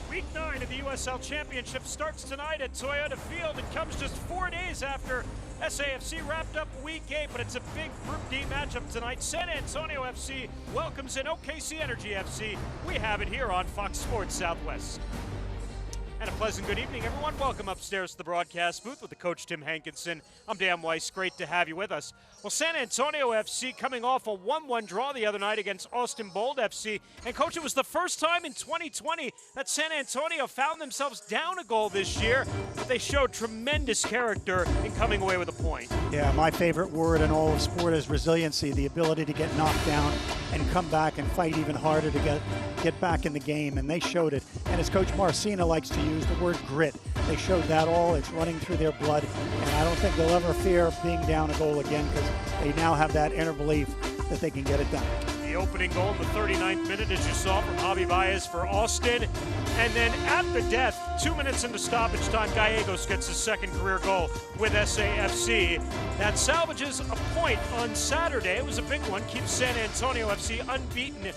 Week 9 of the USL Championship starts tonight at Toyota Field. It comes just 4 days after SAFC wrapped up Week 8, but it's a big Group D matchup tonight. San Antonio FC welcomes in OKC Energy FC. We have it here on Fox Sports Southwest. And a pleasant good evening, everyone. Welcome upstairs to the broadcast booth with the coach, Tim Hankinson. I'm Dan Weiss. Great to have you with us. Well, San Antonio FC coming off a 1-1 draw the other night against Austin Bold FC. And, Coach, it was the first time in 2020 that San Antonio found themselves down a goal this year, but they showed tremendous character in coming away with a point. Yeah, my favorite word in all of sport is resiliency, the ability to get knocked down and come back and fight even harder to get back in the game, and they showed it. And as Coach Marcina likes to use the word grit, they showed that all. It's running through their blood, and I don't think they'll ever fear being down a goal again because they now have that inner belief that they can get it done. The opening goal in the 39th minute, as you saw, from Javi Baez for Austin. And then at the death, 2 minutes into stoppage time, Gallegos gets his second career goal with SAFC. That salvages a point on Saturday. It was a big one, keeps San Antonio FC unbeaten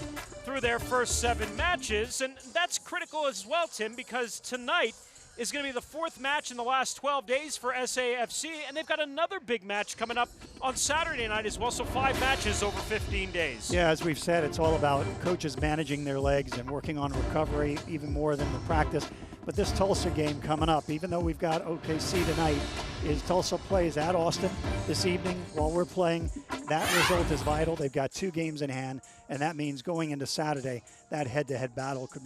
through their first 7 matches. And that's critical as well, Tim, because tonight is going to be the 4th match in the last 12 days for SAFC, and they've got another big match coming up on Saturday night as well, so 5 matches over 15 days. Yeah, as we've said, it's all about coaches managing their legs and working on recovery even more than the practice. But this Tulsa game coming up, even though we've got OKC tonight, is Tulsa plays at Austin this evening while we're playing. That result is vital. They've got 2 games in hand, and that means going into Saturday, that head-to-head battle could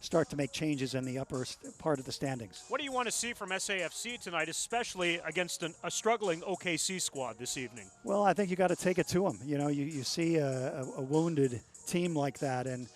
start to make changes in the upper part of the standings. What do you want to see from SAFC tonight, especially against a struggling OKC squad this evening? Well, I think you got to take it to them. You know, you see a wounded team like that, and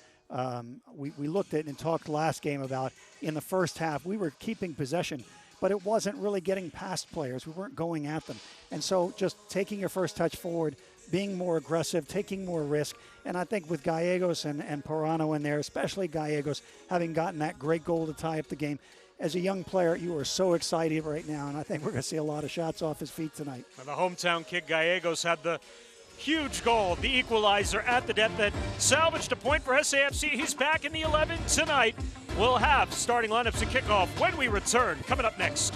we looked at and talked last game about in the first half, we were keeping possession, but it wasn't really getting past players. We weren't going at them. And so just taking your first touch forward, being more aggressive, taking more risk. And I think with Gallegos and Parano in there, especially Gallegos, having gotten that great goal to tie up the game, as a young player, you are so excited right now, and I think we're going to see a lot of shots off his feet tonight. And the hometown kid Gallegos had the huge goal, the equalizer at the death that salvaged a point for SAFC. He's back in the 11 tonight. We'll have starting lineups and kickoff when we return. Coming up next.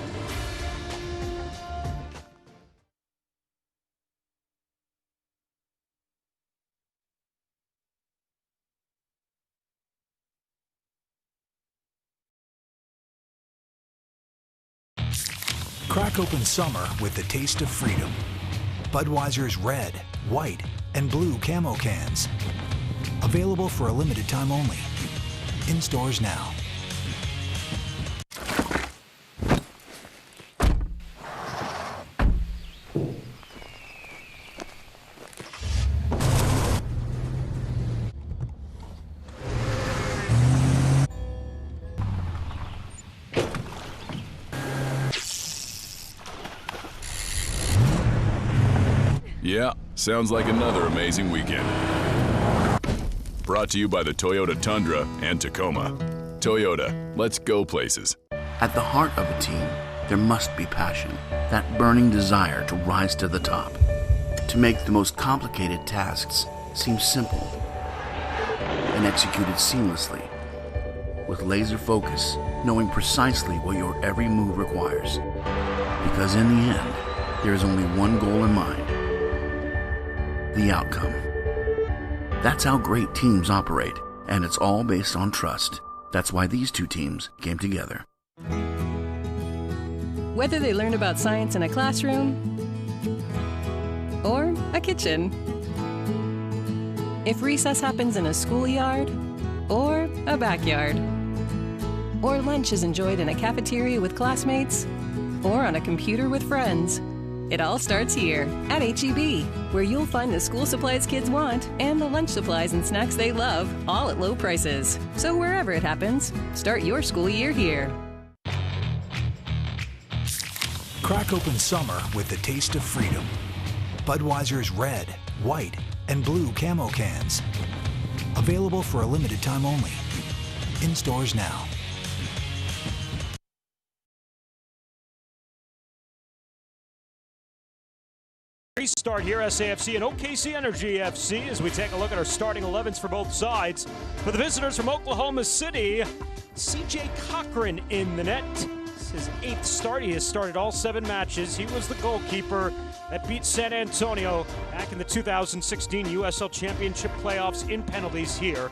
Crack open summer with the taste of freedom. Budweiser's red, white, and blue camo cans. Available for a limited time only. In stores now. Yeah, sounds like another amazing weekend. Brought to you by the Toyota Tundra and Tacoma. Toyota, let's go places. At the heart of a team, there must be passion, that burning desire to rise to the top, to make the most complicated tasks seem simple and executed seamlessly, with laser focus, knowing precisely what your every move requires. Because in the end, there is only one goal in mind: the outcome. That's how great teams operate, and it's all based on trust. That's why these 2 teams came together. Whether they learn about science in a classroom or a kitchen, if recess happens in a schoolyard or a backyard, or lunch is enjoyed in a cafeteria with classmates or on a computer with friends, it all starts here at H-E-B, where you'll find the school supplies kids want and the lunch supplies and snacks they love, all at low prices. So wherever it happens, start your school year here. Crack open summer with the taste of freedom. Budweiser's red, white, and blue camo cans. Available for a limited time only. In stores now. Restart here, SAFC and OKC Energy FC, as we take a look at our starting 11s for both sides. For the visitors from Oklahoma City, CJ Cochran in the net. It's his 8th start. He has started all 7 matches. He was the goalkeeper that beat San Antonio back in the 2016 USL Championship playoffs in penalties here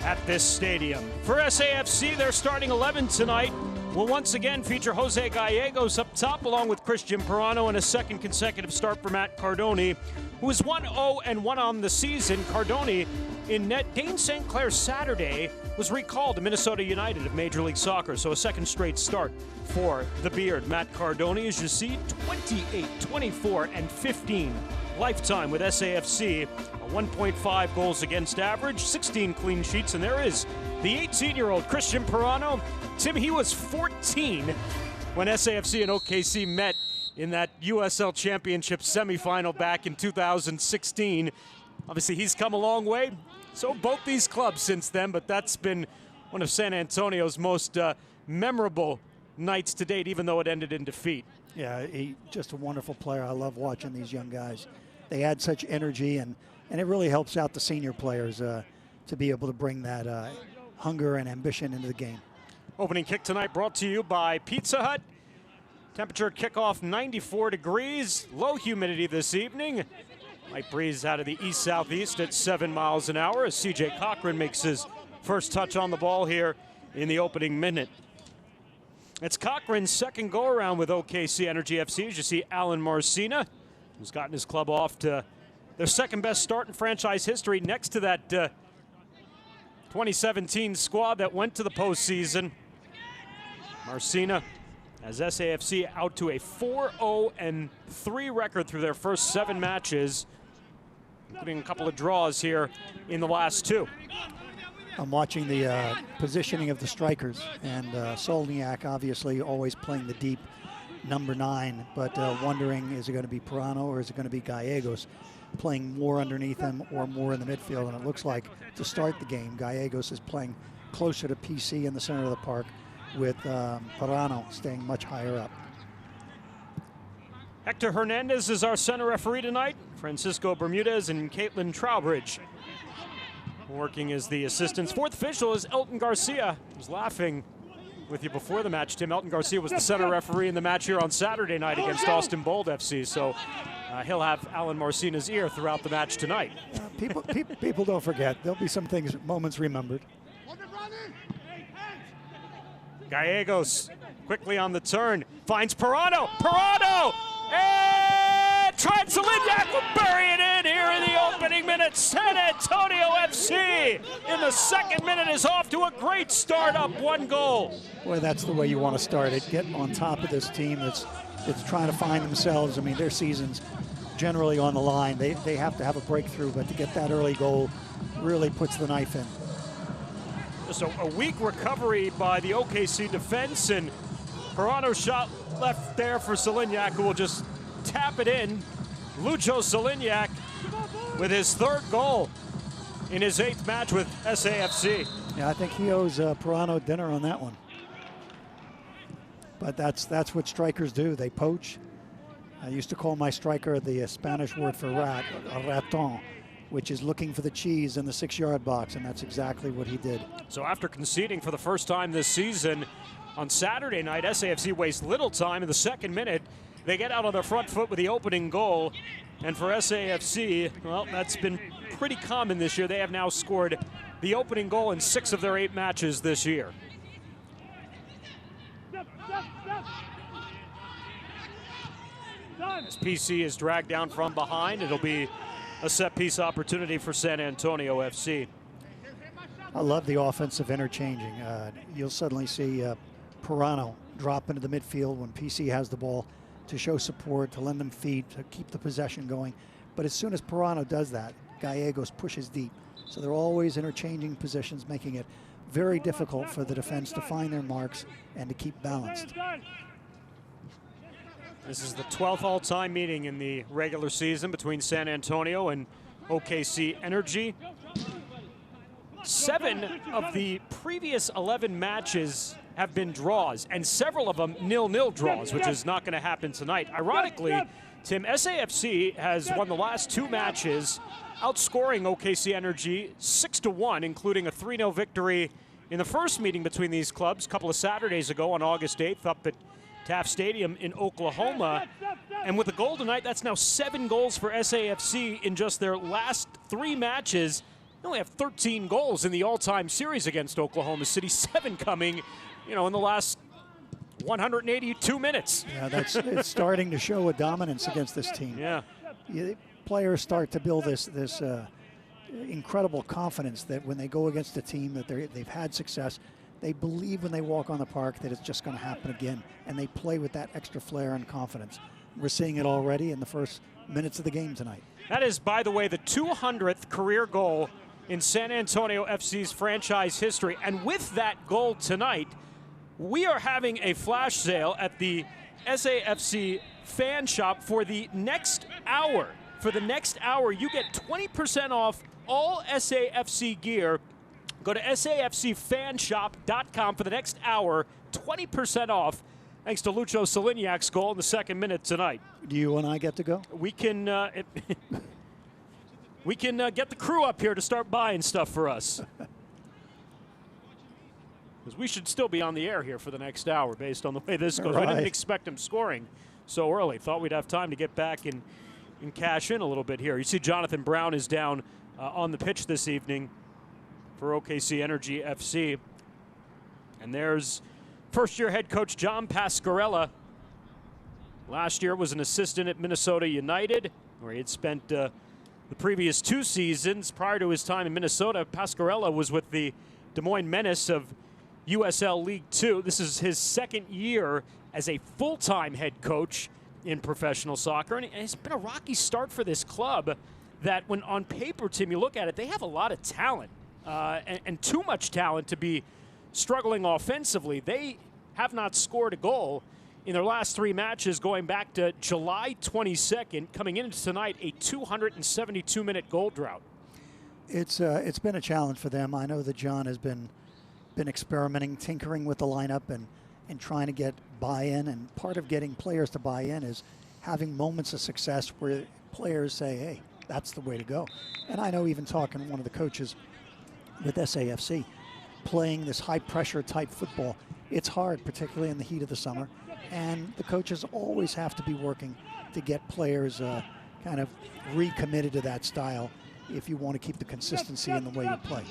at this stadium. For SAFC, their starting 11 tonight will once again feature Jose Gallegos up top, along with Christian Pirano, and a second consecutive start for Matt Cardoni, who is 1-0-1 on the season. Cardoni in net. Dane St. Clair Saturday was recalled to Minnesota United of Major League Soccer, so a second straight start for the Beard. Matt Cardoni, as you see, 28, 24, and 15 lifetime with SAFC, a 1.5 goals against average, 16 clean sheets, and there is the 18-year-old Christian Pirano. Tim, he was 14 when SAFC and OKC met in that USL Championship semifinal back in 2016. Obviously, he's come a long way. So both these clubs since then, but that's been one of San Antonio's most memorable nights to date, even though it ended in defeat. Yeah, just a wonderful player. I love watching these young guys. They add such energy, and it really helps out the senior players to be able to bring that hunger and ambition into the game. Opening kick tonight brought to you by Pizza Hut. Temperature at kickoff 94 degrees. Low humidity this evening. Light breeze out of the east-southeast at 7 miles an hour as CJ Cochran makes his first touch on the ball here in the opening minute. It's Cochran's second go-around with OKC Energy FC. As you see, Alan Marcina, who's gotten his club off to their second-best start in franchise history, next to that 2017 squad that went to the postseason. Marcina has SAFC out to a 4-0-3 record through their first 7 matches, including a couple of draws here in the last 2. I'm watching the positioning of the strikers, and Solniak obviously always playing the deep number 9, but wondering, is it going to be Pirano or is it going to be Gallegos playing more underneath him or more in the midfield? And it looks like to start the game, Gallegos is playing closer to PC in the center of the park, with Pirano staying much higher up. Hector Hernandez is our center referee tonight. Francisco Bermudez and Caitlin Trowbridge working as the assistants. Fourth official is Elton Garcia, who's laughing with you before the match, Tim. Elton Garcia was the center referee in the match here on Saturday night against Austin Bold FC, so he'll have Alan Marcina's ear throughout the match tonight. People don't forget. There'll be some things, moments remembered. Gallegos quickly on the turn, finds Pirano. Pirano! And Transiliniak will bury it in here in the opening minute. San Antonio FC in the second minute is off to a great start, up 1 goal. Boy, that's the way you want to start it. Get on top of this team that's trying to find themselves. I mean, their season's generally on the line. They have to have a breakthrough, but to get that early goal really puts the knife in. So a weak recovery by the OKC defense, and Pirano's shot left there for Soliniak, who will just tap it in. Lucho Soliniak with his 3rd goal in his 8th match with SAFC. Yeah, I think he owes Pirano dinner on that one. But that's what strikers do. They poach. I used to call my striker the Spanish word for rat, a raton, which is looking for the cheese in the 6-yard box, and that's exactly what he did. So after conceding for the first time this season on Saturday night, SAFC wastes little time in the second minute. They get out on their front foot with the opening goal, and for SAFC, well, that's been pretty common this year. They have now scored the opening goal in 6 of their 8 matches this year. As PC is dragged down from behind, it'll be a set-piece opportunity for San Antonio FC. I love the offensive interchanging. You'll suddenly see Pirano drop into the midfield when PC has the ball to show support, to lend them feet, to keep the possession going. But as soon as Pirano does that, Gallegos pushes deep. So they're always interchanging positions, making it very difficult for the defense to find their marks and to keep balanced. This is the 12th all-time meeting in the regular season between San Antonio and OKC Energy. 7 of the previous 11 matches have been draws, and several of them 0-0 draws, which is not going to happen tonight. Ironically, Tim, SAFC has won the last 2 matches, outscoring OKC Energy 6-1, including a 3-0 victory in the first meeting between these clubs a couple of Saturdays ago on August 8th up at Taft Stadium in Oklahoma. And with the goal tonight, that's now 7 goals for SAFC in just their last 3 matches. They only have 13 goals in the all-time series against Oklahoma City, 7 coming, in the last 182 minutes. Yeah, it's starting to show a dominance against this team. Yeah. Players start to build this incredible confidence that when they go against a team that they've had success, they believe when they walk on the park that it's just going to happen again, and they play with that extra flair and confidence. We're seeing it already in the first minutes of the game tonight. That is, by the way, the 200th career goal in San Antonio FC's franchise history. And with that goal tonight, we are having a flash sale at the SAFC fan shop for the next hour. For the next hour, you get 20% off all SAFC gear. Go to safcfanshop.com for the next hour, 20% off, thanks to Lucho Solignac's goal in the 2nd minute tonight. Do you and I get to go? We can we can get the crew up here to start buying stuff for us. Because we should still be on the air here for the next hour based on the way this goes. Right. We didn't expect him scoring so early. Thought we'd have time to get back and cash in a little bit here. You see Jonathan Brown is down on the pitch this evening for OKC Energy FC. And there's first-year head coach John Pascarella. Last year was an assistant at Minnesota United, where he had spent the previous 2 seasons. Prior to his time in Minnesota, Pascarella was with the Des Moines Menace of USL League 2. This is his 2nd year as a full-time head coach in professional soccer, and it's been a rocky start for this club that when on paper, Tim, you look at it, they have a lot of talent and too much talent to be struggling offensively. They have not scored a goal in their last 3 matches going back to July 22nd, coming into tonight a 272-minute goal drought. It's been a challenge for them. I know that John has been experimenting, tinkering with the lineup and trying to get buy-in, and part of getting players to buy in is having moments of success where players say, hey, that's the way to go. And I know, even talking to one of the coaches with SAFC, playing this high-pressure type football, it's hard, particularly in the heat of the summer, and the coaches always have to be working to get players kind of recommitted to that style if you want to keep the consistency in the way you play.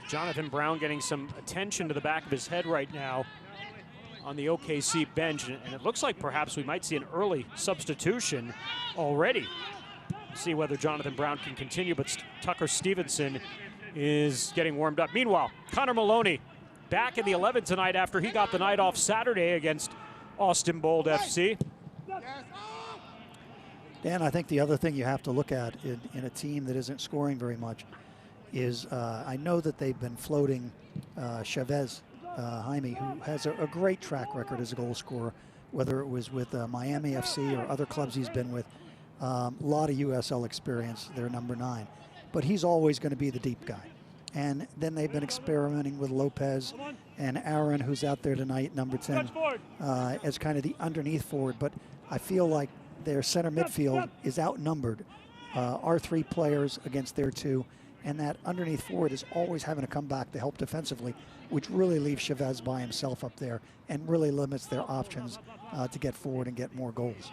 Jonathan Brown getting some attention to the back of his head right now on the OKC bench, and it looks like perhaps we might see an early substitution already. See whether Jonathan Brown can continue, but Tucker Stevenson is getting warmed up. Meanwhile, Connor Maloney back in the 11 tonight after he got the night off Saturday against Austin Bold FC. Dan, I think the other thing you have to look at in a team that isn't scoring very much is I know that they've been floating Chavez Jaime, who has a great track record as a goal scorer, whether it was with Miami FC or other clubs he's been with. A lot of USL experience, they're number 9. But he's always going to be the deep guy. And then they've been experimenting with Lopez and Aaron, who's out there tonight, number 10, as kind of the underneath forward. But I feel like their center midfield is outnumbered. Our 3 players against their 2. And that underneath forward is always having to come back to help defensively, which really leaves Chavez by himself up there and really limits their options to get forward and get more goals.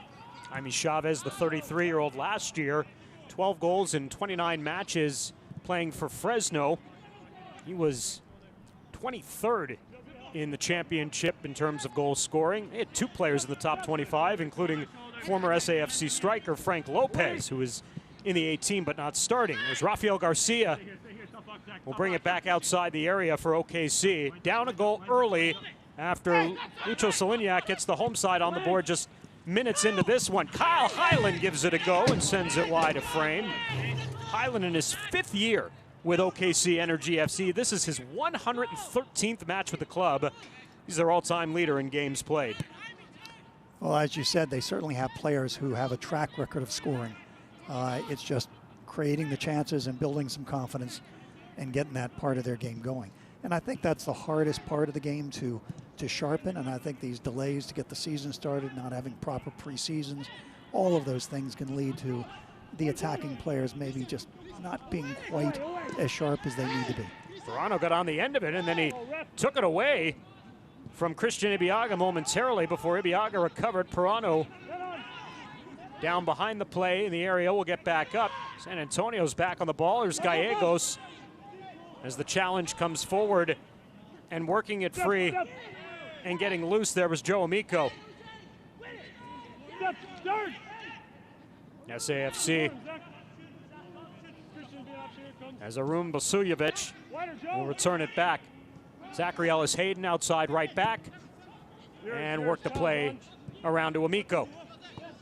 I mean, Chavez, the 33-year-old, last year, 12 goals in 29 matches playing for Fresno. He was 23rd in the championship in terms of goal scoring. They had 2 players in the top 25, including former SAFC striker Frank Lopez, who is in the 18 but not starting. There's Rafael Garcia. We'll bring it back outside the area for OKC. Down a goal early after Lucho Solignac gets the home side on the board just minutes into this one. Kyle Hyland gives it a go and sends it wide of frame. Hyland in his 5th year with OKC Energy FC. This is his 113th match with the club. He's their all-time leader in games played. Well, as you said, they certainly have players who have a track record of scoring. It's just creating the chances and building some confidence and getting that part of their game going. And I think that's the hardest part of the game to sharpen. And I think these delays to get the season started, not having proper preseasons, all of those things can lead to the attacking players maybe just not being quite as sharp as they need to be. Toronto got on the end of it, and then he took it away from Christian Ibiaga momentarily before Ibiaga recovered. Pirano down behind the play in the area. Will get back up. San Antonio's back on the ball. There's Gallegos as the challenge comes forward, and working it free and getting loose there was Joe Amico. SAFC as Arun Basujevic will return it back. Zachary Ellis-Hayden outside right back and work the play around to Amico.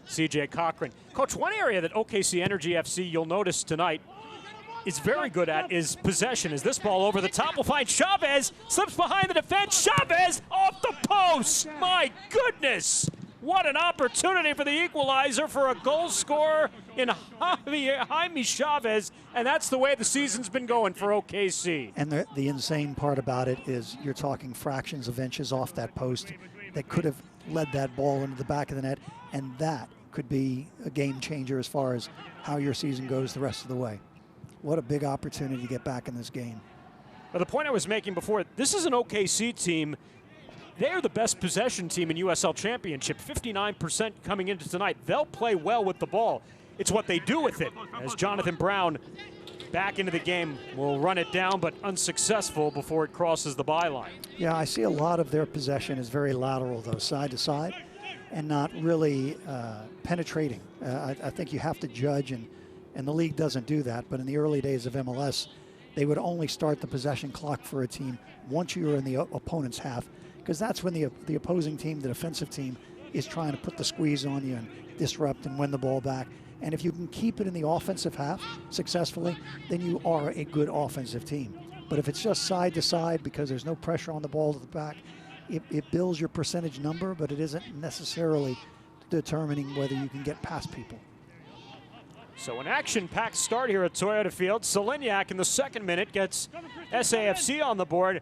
CJ Cochran. Coach, one area that OKC Energy FC you'll notice tonight is very good at is possession. As this ball over the top will find Chavez, slips behind the defense. Chavez off the post. My goodness. What an opportunity for the equalizer for a goal scorer in Jaime Chavez, and that's the way the season's been going for OKC. And the insane part about it is you're talking fractions of inches off that post that could have led that ball into the back of the net, and that could be a game changer as far as how your season goes the rest of the way. What a big opportunity to get back in this game. But the point I was making before, this is an OKC team. They're the best possession team in USL Championship, 59% coming into tonight. They'll play well with the ball. It's what they do with it. As Jonathan Brown back into the game will run it down, but unsuccessful before it crosses the byline. Yeah, I see a lot of their possession is very lateral, though, side to side, and not really penetrating. I think you have to judge, and the league doesn't do that. But in the early days of MLS, they would only start the possession clock for a team once you were in the opponent's half, because that's when the opposing team, the defensive team, is trying to put the squeeze on you and disrupt and win the ball back. And if you can keep it in the offensive half successfully, then you are a good offensive team. But if it's just side to side because there's no pressure on the ball to the back, it builds your percentage number, but it isn't necessarily determining whether you can get past people. So an action-packed start here at Toyota Field. Solignac in the second minute gets SAFC on the board.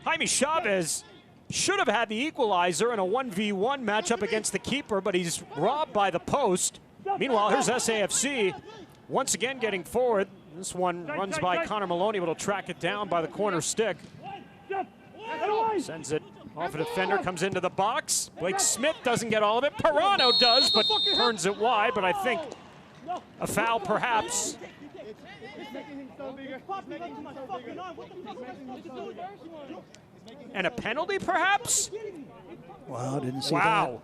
Jaime Chavez should have had the equalizer in a 1v1 matchup against the keeper, but he's robbed by the post. Meanwhile, here's SAFC once again getting forward. This one runs by Connor Maloney, but will track it down by the corner stick. Sends it off a defender, comes into the box. Blake Smith doesn't get all of it. Pirano does, but turns it wide, but I think a foul perhaps. And a penalty perhaps? Wow, didn't see wow.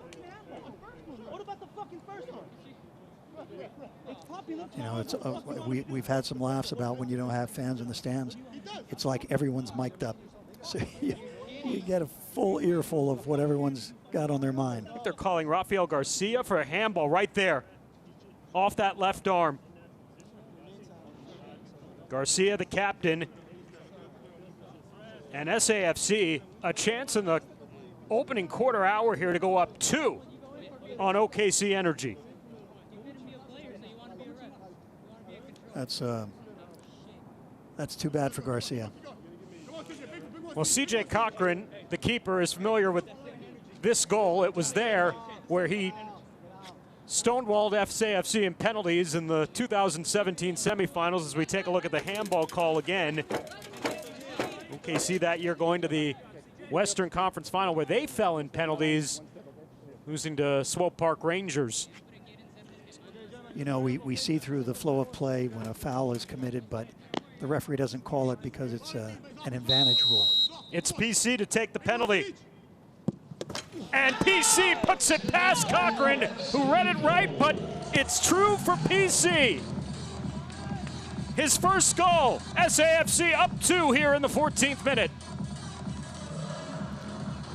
You know, it's we've had some laughs about when you don't have fans in the stands. It's like everyone's mic'd up. So you get a full earful of what everyone's got on their mind. I think they're calling Rafael Garcia for a handball right there, off that left arm. Garcia, the captain, and SAFC, a chance in the opening quarter hour here to go up 2 on OKC Energy. That's too bad for Garcia. Well, CJ Cochran, the keeper, is familiar with this goal. It was there where he stonewalled SAFC in penalties in the 2017 semifinals. As we take a look at the handball call again. OKC that year going to the Western Conference Final where they fell in penalties, losing to Swope Park Rangers. You know, we see through the flow of play when a foul is committed, but the referee doesn't call it because it's an advantage rule. It's PC to take the penalty. And PC puts it past Cochran, who read it right, but it's true for PC. His first goal, SAFC up 2 here in the 14th minute.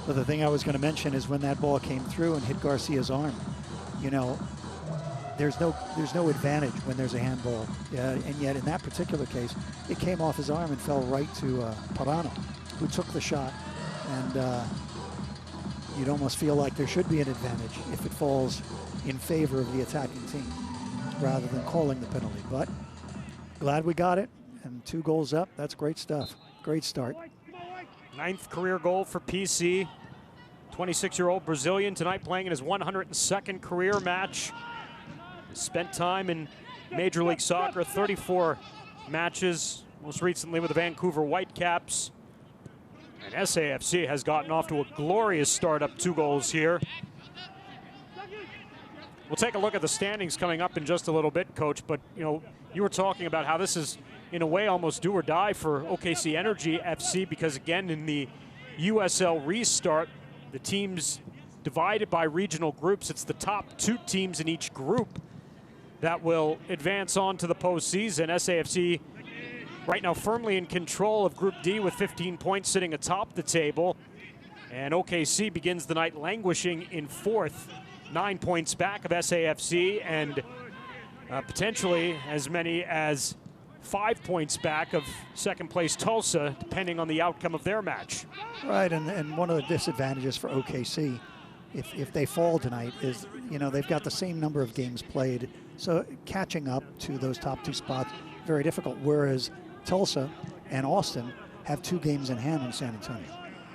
But the thing I was going to mention is when that ball came through and hit Garcia's arm, you know, there's no advantage when there's a handball. And yet in that particular case, it came off his arm and fell right to Pirano, who took the shot. And you'd almost feel like there should be an advantage if it falls in favor of the attacking team rather than calling the penalty. But glad we got it, and 2 goals up. That's great stuff. Great start. 9th career goal for PC. 26-year-old Brazilian tonight playing in his 102nd career match. Spent time in Major League Soccer, 34 matches, most recently with the Vancouver Whitecaps. And SAFC has gotten off to a glorious start, up 2 goals here. We'll take a look at the standings coming up in just a little bit, Coach, but you know, you were talking about how this is in a way almost do or die for OKC Energy FC, because again in the USL restart, the teams divided by regional groups. It's the top 2 teams in each group that will advance on to the postseason. SAFC right now firmly in control of Group D with 15 points sitting atop the table. And OKC begins the night languishing in 4th, 9 points back of SAFC, and potentially as many as 5 points back of second place Tulsa, depending on the outcome of their match. Right, and one of the disadvantages for OKC, if they fall tonight, is, you know, they've got the same number of games played, so catching up to those top 2 spots, very difficult, whereas Tulsa and Austin have 2 games in hand in San Antonio.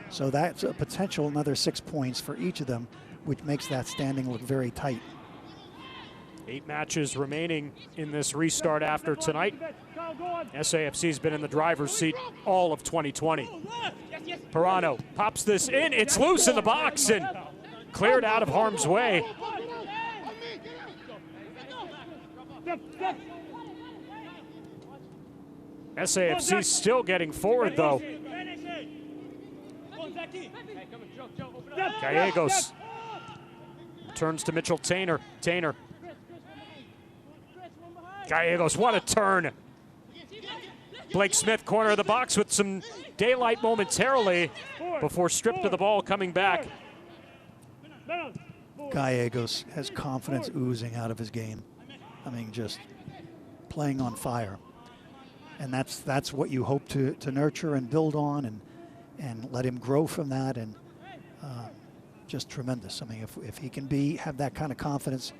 So that's a potential another 6 points for each of them, which makes that standing look very tight. 8 matches remaining in this restart after tonight. SAFC's been in the driver's seat all of 2020. Pirano pops this in. It's loose in the box and cleared out of harm's way. SAFC still getting forward, though. Gallegos turns to Mitchell Tainer. Gallegos, what a turn. Blake Smith, corner of the box with some daylight momentarily before stripped of the ball coming back. Gallegos has confidence oozing out of his game. I mean, just playing on fire. And that's what you hope to nurture and build on and let him grow from that, and just tremendous. I mean, if he can have that kind of confidence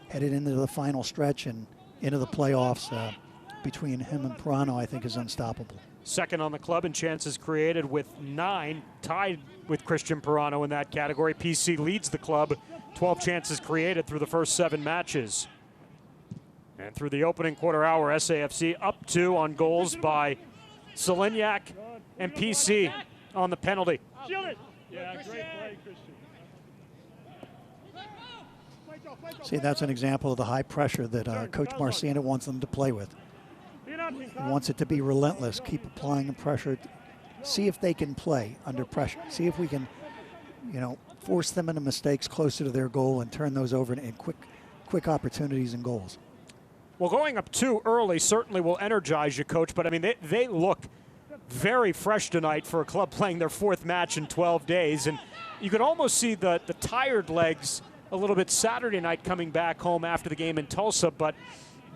headed into the final stretch and into the playoffs, between him and Pirano, I think is unstoppable. Second on the club in chances created with 9, tied with Christian Pirano in that category. PC leads the club, 12 chances created through the first 7 matches. And through the opening quarter hour, SAFC up 2 on goals by Solignac and PC on the penalty. Yeah, great play, Christian. See, that's an example of the high pressure that Coach Marciano wants them to play with. He wants it to be relentless, keep applying the pressure, see if they can play under pressure, see if we can, you know, force them into mistakes closer to their goal and turn those over in quick opportunities and goals. Well, going up 2 early certainly will energize you, Coach, but I mean, they look very fresh tonight for a club playing their 4th match in 12 days, and you could almost see the tired legs a little bit Saturday night coming back home after the game in Tulsa, but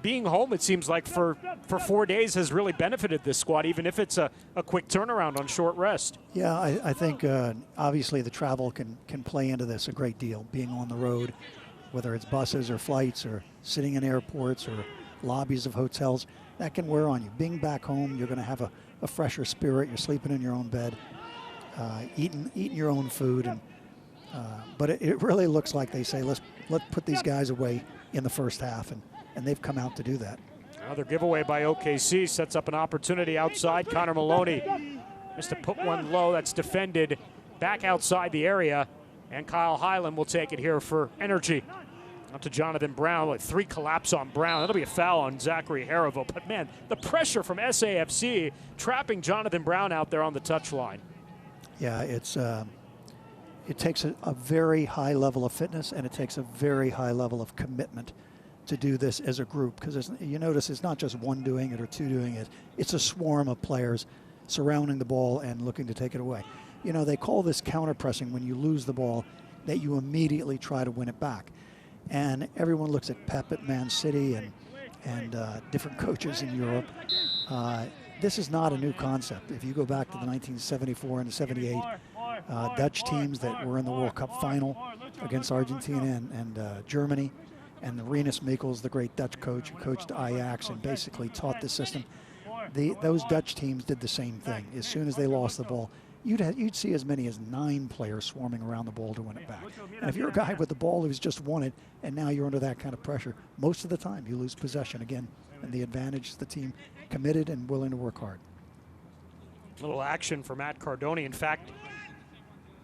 being home, it seems like, for 4 days has really benefited this squad, even if it's a quick turnaround on short rest. Yeah, I think obviously the travel can play into this a great deal, being on the road, whether it's buses or flights or sitting in airports or lobbies of hotels, that can wear on you. Being back home, you're going to have a fresher spirit. You're sleeping in your own bed, eating your own food, and but it really looks like they say, let's put these guys away in the first half, and they've come out to do that. Another giveaway by OKC sets up an opportunity outside. Connor Maloney just to put one low. That's defended back outside the area, and Kyle Hyland will take it here for Energy. Up to Jonathan Brown, like 3 collapse on Brown. That'll be a foul on Zachary Harivo. But man, the pressure from SAFC trapping Jonathan Brown out there on the touchline. Yeah, it takes a very high level of fitness, and it takes a very high level of commitment to do this as a group, because you notice it's not just one doing it or 2 doing it. It's a swarm of players surrounding the ball and looking to take it away. You know, they call this counter-pressing when you lose the ball, that you immediately try to win it back. And everyone looks at Pep at Man City and different coaches in Europe. This is not a new concept. If you go back to the 1974 and the 78 Dutch teams that were in the World Cup final against Argentina and Germany, and Rinus Michels, the great Dutch coach who coached Ajax and basically taught the system, those Dutch teams did the same thing. As soon as they lost the ball, you'd see as many as 9 players swarming around the ball to win it back. And if you're a guy with the ball who's just won it, and now you're under that kind of pressure, most of the time you lose possession again. And the advantage is the team committed and willing to work hard. Little action for Matt Cardoni. In fact,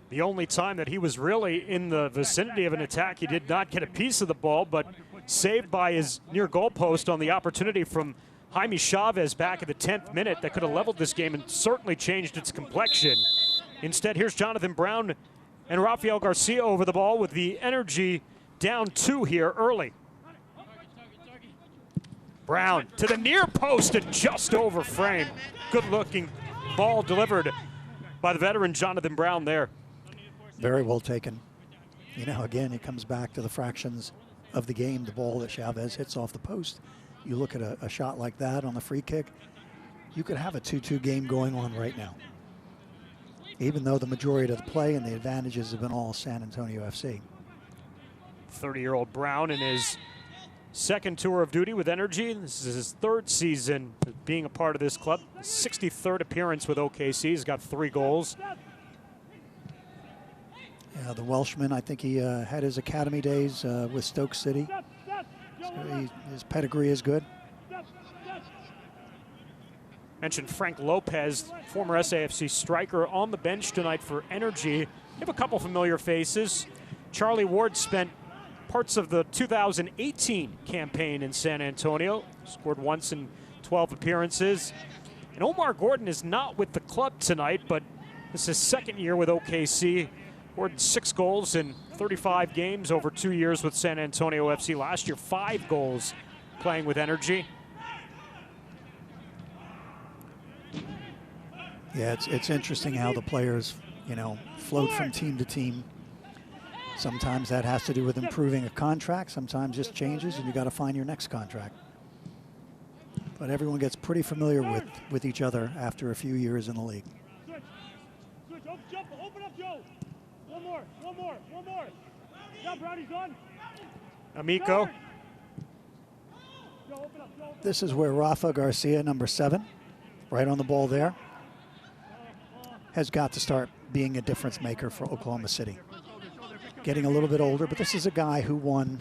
the only time that he was really in the vicinity of an attack, he did not get a piece of the ball, but saved by his near goal post on the opportunity from Jaime Chavez back at the 10th minute that could have leveled this game and certainly changed its complexion. Instead, here's Jonathan Brown and Rafael Garcia over the ball with the Energy down 2 here early. Brown to the near post and just over frame. Good looking ball delivered by the veteran Jonathan Brown there. Very well taken. You know, again, it comes back to the fractions of the game, the ball that Chavez hits off the post. You look at a shot like that on the free kick, you could have a 2-2 game going on right now. Even though the majority of the play and the advantages have been all San Antonio FC. 30-year-old Brown in his second tour of duty with Energy. This is his 3rd season being a part of this club. 63rd appearance with OKC. He's got 3 goals. Yeah, the Welshman, I think he had his academy days with Stoke City. So his pedigree is good. Mentioned Frank Lopez, former SAFC striker, on the bench tonight for Energy. We have a couple familiar faces. Charlie Ward spent parts of the 2018 campaign in San Antonio, scored once in 12 appearances. And Omar Gordon is not with the club tonight, but this is his 2nd year with OKC. Scored 6 goals in 35 games over 2 years with San Antonio FC. Last year, 5 goals playing with Energy. Yeah, it's interesting how the players, you know, float from team to team. Sometimes that has to do with improving a contract. Sometimes just changes and you got to find your next contract. But everyone gets pretty familiar with each other after a few years in the league. Open up, Joe. One more. Yeah, Brownie's on. Amico. This is where Rafa Garcia, number 7, right on the ball there, has got to start being a difference maker for Oklahoma City. Getting a little bit older, but this is a guy who won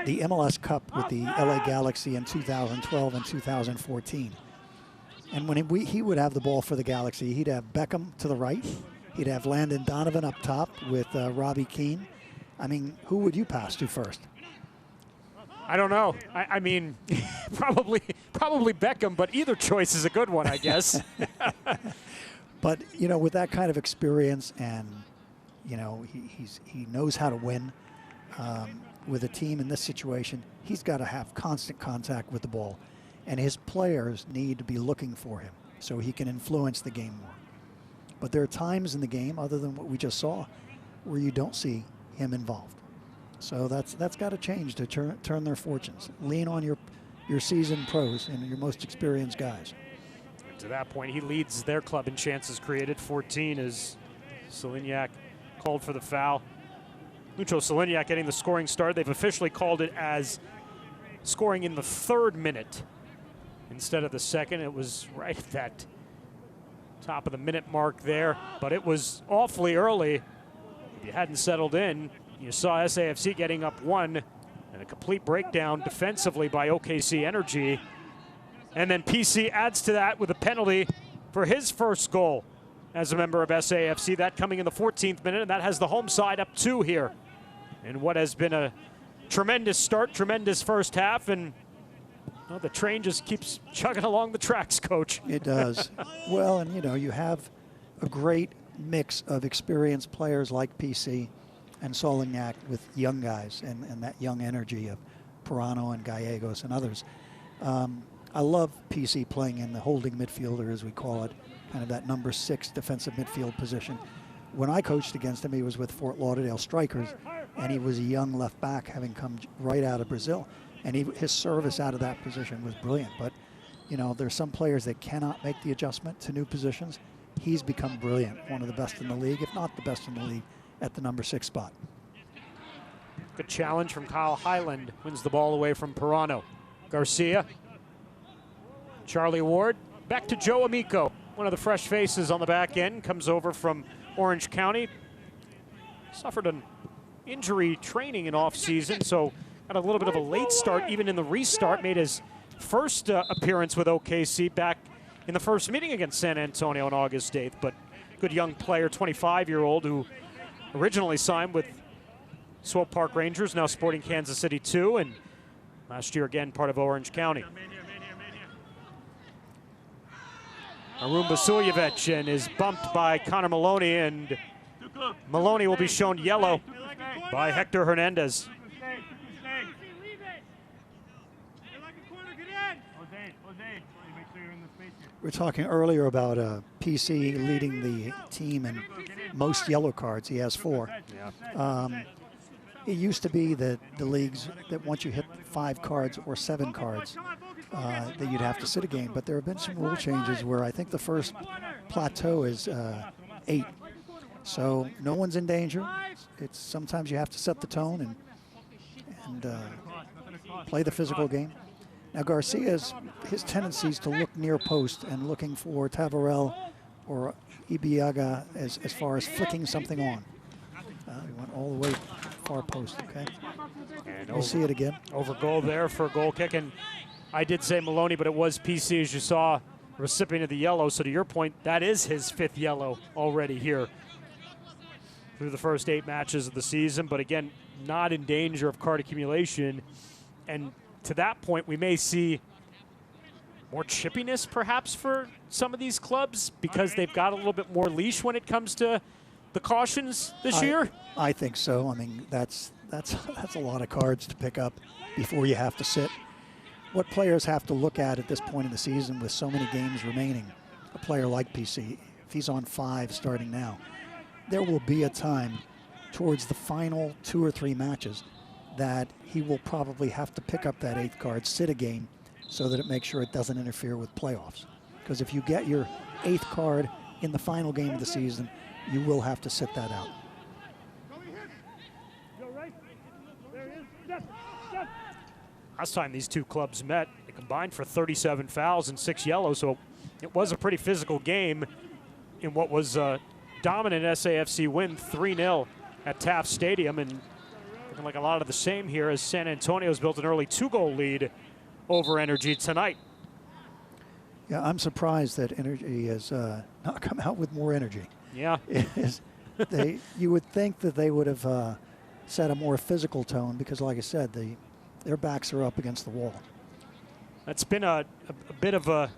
the MLS Cup with the LA Galaxy in 2012 and 2014. And when he would have the ball for the Galaxy, he'd have Beckham to the right. He'd have Landon Donovan up top with Robbie Keane. I mean, who would you pass to first? I don't know. I mean, probably Beckham, but either choice is a good one, I guess. But, you know, with that kind of experience and, you know, he knows how to win with a team in this situation, he's got to have constant contact with the ball. And his players need to be looking for him so he can influence the game more. But there are times in the game, other than what we just saw, where you don't see him involved. So that's got to change to turn their fortunes. Lean on your seasoned pros and your most experienced guys. To that point, he leads their club in chances created, 14, as Solignac called for the foul. Lucho Solignac getting the scoring start. They've officially called it as scoring in the 3rd minute instead of the 2nd. It was right at that top of the minute mark there, but it was awfully early. If you hadn't settled in, you saw SAFC getting up 1 and a complete breakdown defensively by OKC Energy. And then PC adds to that with a penalty for his first goal as a member of SAFC. That coming in the 14th minute, and that has the home side up 2 here. And what has been a tremendous start, tremendous first half, and well, the train just keeps chugging along the tracks, Coach. It does. Well, and you know, you have a great mix of experienced players like PC and Solignac with young guys and that young energy of Pirano and Gallegos and others. I love PC playing in the holding midfielder, as we call it, kind of that number 6 defensive midfield position. When I coached against him, he was with Fort Lauderdale Strikers, and he was a young left back having come right out of Brazil. And his service out of that position was brilliant. But, you know, there's some players that cannot make the adjustment to new positions. He's become brilliant, one of the best in the league, if not the best in the league, at the number 6 spot. Good challenge from Kyle Highland. Wins the ball away from Pirano. Garcia. Charlie Ward. Back to Joe Amico. one of the fresh faces on the back end, comes over from Orange County. Suffered an injury training in off-season, so got a little bit of a late start, even in the restart. Made his first appearance with OKC back in the first meeting against San Antonio on August 8th. But good young player, 25-year-old, who originally signed with Swope Park Rangers, now sporting Kansas City 2, and last year again part of Orange County. Arun Vasiljevic and is bumped by Connor Maloney, and Maloney will be shown yellow by Hector Hernandez. We were talking earlier about PC leading the team in most yellow cards. He has 4. It used to be that the leagues, that once you hit 5 cards or 7 cards, that you'd have to sit a game. But there have been some rule changes where I think the first plateau is 8. So no one's in danger. It's sometimes you have to set the tone and play the physical game. Now Garcia's, his tendencies to look near post and looking for Tavarel or Ibiaga as far as flicking something on. He went all the way far post, okay? And we'll see it again. Over goal there for a goal kick, and I did say Maloney, but it was PC, as you saw, recipient of the yellow. So to your point, that is his 5th yellow already here through the first 8 matches of the season. But again, not in danger of card accumulation. And to that point, we may see more chippiness perhaps for some of these clubs because they've got a little bit more leash when it comes to the cautions this year. I think so. I mean, that's a lot of cards to pick up before you have to sit. What players have to look at this point in the season with so many games remaining, a player like PC, if he's on 5 starting now, there will be a time towards the final 2 or 3 matches that he will probably have to pick up that 8th card, sit a game, so that it makes sure it doesn't interfere with playoffs. Because if you get your 8th card in the final game of the season, you will have to sit that out. Last time these two clubs met, they combined for 37 fouls and 6 yellows, so it was a pretty physical game in what was a dominant SAFC win, 3-0 at Taft Stadium, and looking like a lot of the same here as San Antonio's built an early 2-goal lead over Energy tonight. Yeah, I'm surprised that Energy has not come out with more energy. Yeah. You would think that they would have set a more physical tone because, like I said, their backs are up against the wall. That's been a bit of an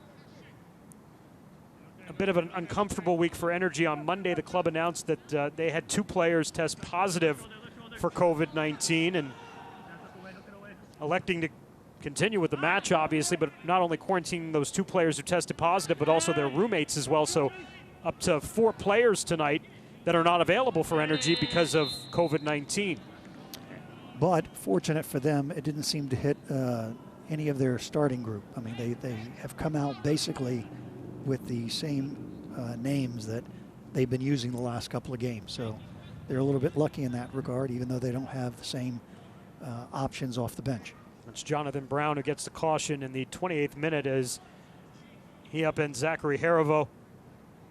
uncomfortable week for Energy. On Monday, the club announced that they had 2 players test positive for COVID-19 and electing to continue with the match, obviously, but not only quarantining those 2 players who tested positive, but also their roommates as well. So up to 4 players tonight that are not available for Energy because of COVID-19. But fortunate for them, it didn't seem to hit any of their starting group. I mean, they have come out basically with the same names that they've been using the last couple of games. So they're a little bit lucky in that regard, even though they don't have the same options off the bench. It's Jonathan Brown who gets the caution in the 28th minute as he upends Zachary Harivo.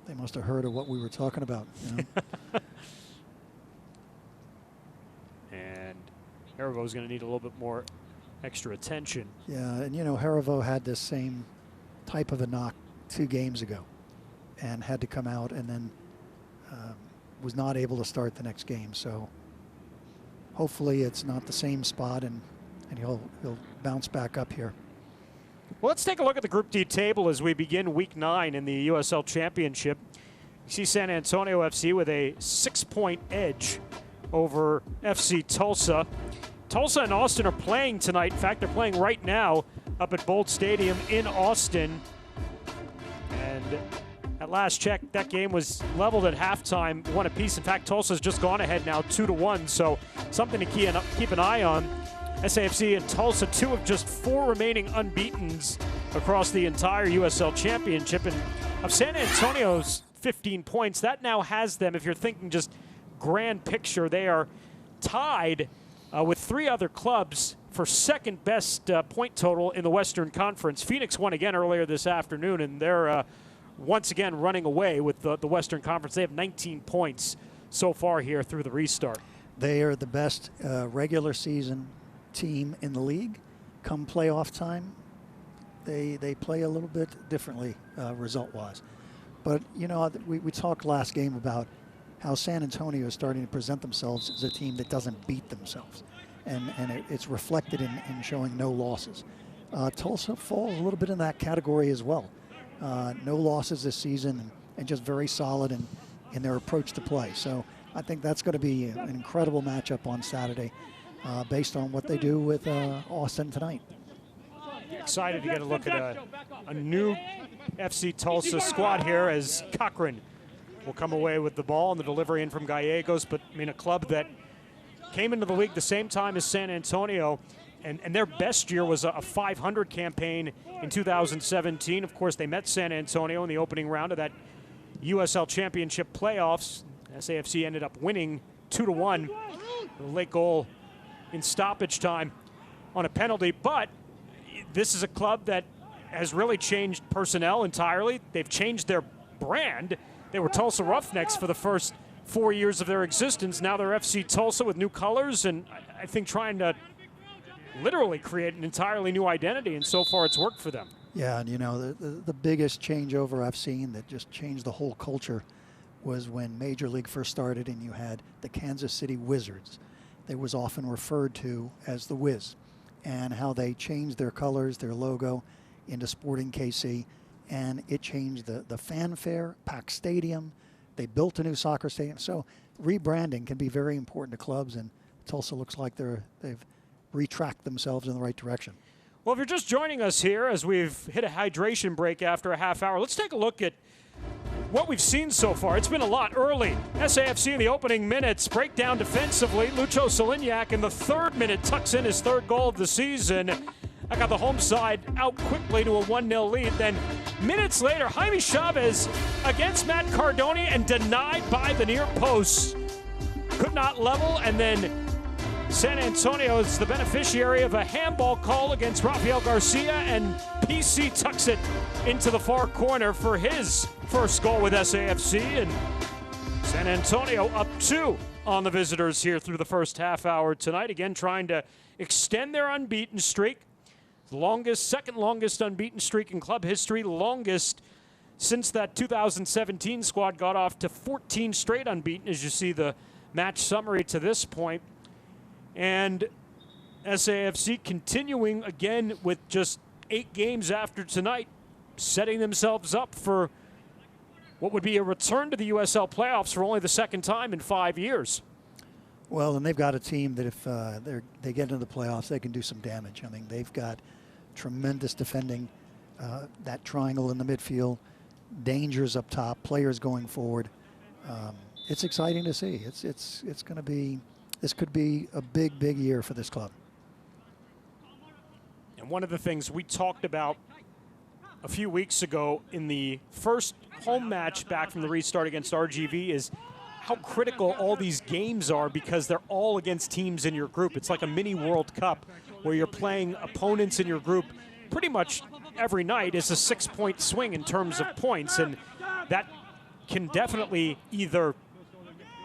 They must have heard of what we were talking about. You know? And Harivo's going to need a little bit more extra attention. Yeah, and you know, Harivo had this same type of a knock 2 games ago and had to come out and then was not able to start the next game. So hopefully it's not the same spot and he'll bounce back up here. Well, let's take a look at the Group D table as we begin Week 9 in the USL Championship. You see San Antonio FC with a 6-point edge over FC Tulsa. Tulsa and Austin are playing tonight. In fact, they're playing right now up at Bolt Stadium in Austin. And at last check, that game was leveled at halftime, 1 apiece. In fact, Tulsa's just gone ahead now 2-1, so something to keep an eye on. SAFC and Tulsa, 2 of just 4 remaining unbeatens across the entire USL Championship. And of San Antonio's 15 points, that now has them, if you're thinking just grand picture, they are tied with 3 other clubs for second best point total in the Western Conference. Phoenix won again earlier this afternoon, and they're once again running away with the Western Conference. They have 19 points so far here through the restart. They are the best regular season team in the league. Come playoff time, they play a little bit differently result-wise. But, you know, we talked last game about how San Antonio is starting to present themselves as a team that doesn't beat themselves. And it's reflected in showing no losses. Tulsa falls a little bit in that category as well. No losses this season and just very solid in their approach to play. So I think that's going to be an incredible matchup on Saturday based on what they do with Austin tonight. Excited to get a look at a new FC Tulsa squad here as Cochran will come away with the ball and the delivery in from Gallegos. But I mean, a club that came into the league the same time as San Antonio, and their best year was a 500 campaign in 2017. Of course, they met San Antonio in the opening round of that USL Championship playoffs. SAFC ended up winning 2-1. The late goal in stoppage time on a penalty. But this is a club that has really changed personnel entirely. They've changed their brand. They were Tulsa Roughnecks for the first 4 years of their existence. Now they're FC Tulsa with new colors, and I think trying to literally create an entirely new identity, and so far it's worked for them. Yeah, and you know, the biggest changeover I've seen that just changed the whole culture was when Major League first started and you had the Kansas City Wizards. They was often referred to as the Wiz, and how they changed their colors, their logo, into Sporting KC, and it changed the fanfare, packed stadium. They built a new soccer stadium. So rebranding can be very important to clubs, and Tulsa looks like they've retracked themselves in the right direction. Well, if you're just joining us here as we've hit a hydration break after a half hour, let's take a look at what we've seen so far. It's been a lot early. SAFC in the opening minutes break down defensively. Lucho Solignac in the 3rd minute tucks in his 3rd goal of the season. I got the home side out quickly to a 1-0 lead. Then minutes later, Jaime Chavez against Matt Cardoni and denied by the near post. Could not level, and then San Antonio is the beneficiary of a handball call against Rafael Garcia, and PC tucks it into the far corner for his first goal with SAFC, and San Antonio up 2 on the visitors here through the first half hour tonight. Again, trying to extend their unbeaten streak. Longest, second longest unbeaten streak in club history, longest since that 2017 squad got off to 14 straight unbeaten, as you see the match summary to this point. And SAFC continuing again with just 8 games after tonight, setting themselves up for what would be a return to the USL playoffs for only the 2nd time in 5 years. Well, and they've got a team that if they get into the playoffs, they can do some damage. I mean, they've got tremendous defending, that triangle in the midfield, dangers up top, players going forward. It's exciting to see. It's going to be, this could be a big year for this club. And one of the things we talked about a few weeks ago in the first home match back from the restart against RGV is how critical all these games are, because they're all against teams in your group. It's like a mini World Cup where you're playing opponents in your group pretty much every night. Is a 6-point swing in terms of points, and that can definitely either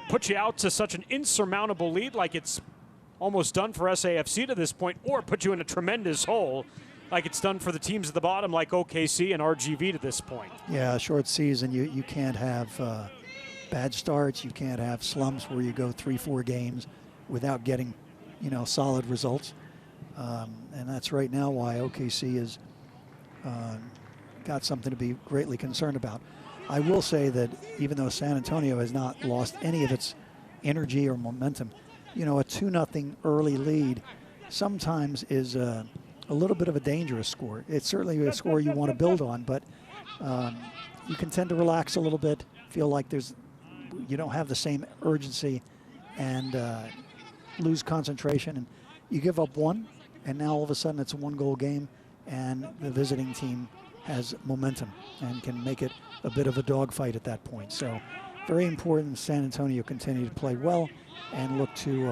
put you out to such an insurmountable lead like it's almost done for SAFC to this point, or put you in a tremendous hole like it's done for the teams at the bottom like OKC and RGV to this point. Yeah, short season, you can't have bad starts. You can't have slumps where you go 3-4 games without getting, solid results. And that's right now why OKC has got something to be greatly concerned about. I will say that even though San Antonio has not lost any of its energy or momentum, a 2-0 early lead sometimes is a little bit of a dangerous score. It's certainly a score you want to build on, but you can tend to relax a little bit, feel like you don't have the same urgency, and lose concentration. And you give up one, and now all of a sudden it's a 1-goal game, and the visiting team has momentum and can make it a bit of a dogfight at that point. So very important San Antonio continue to play well and look to,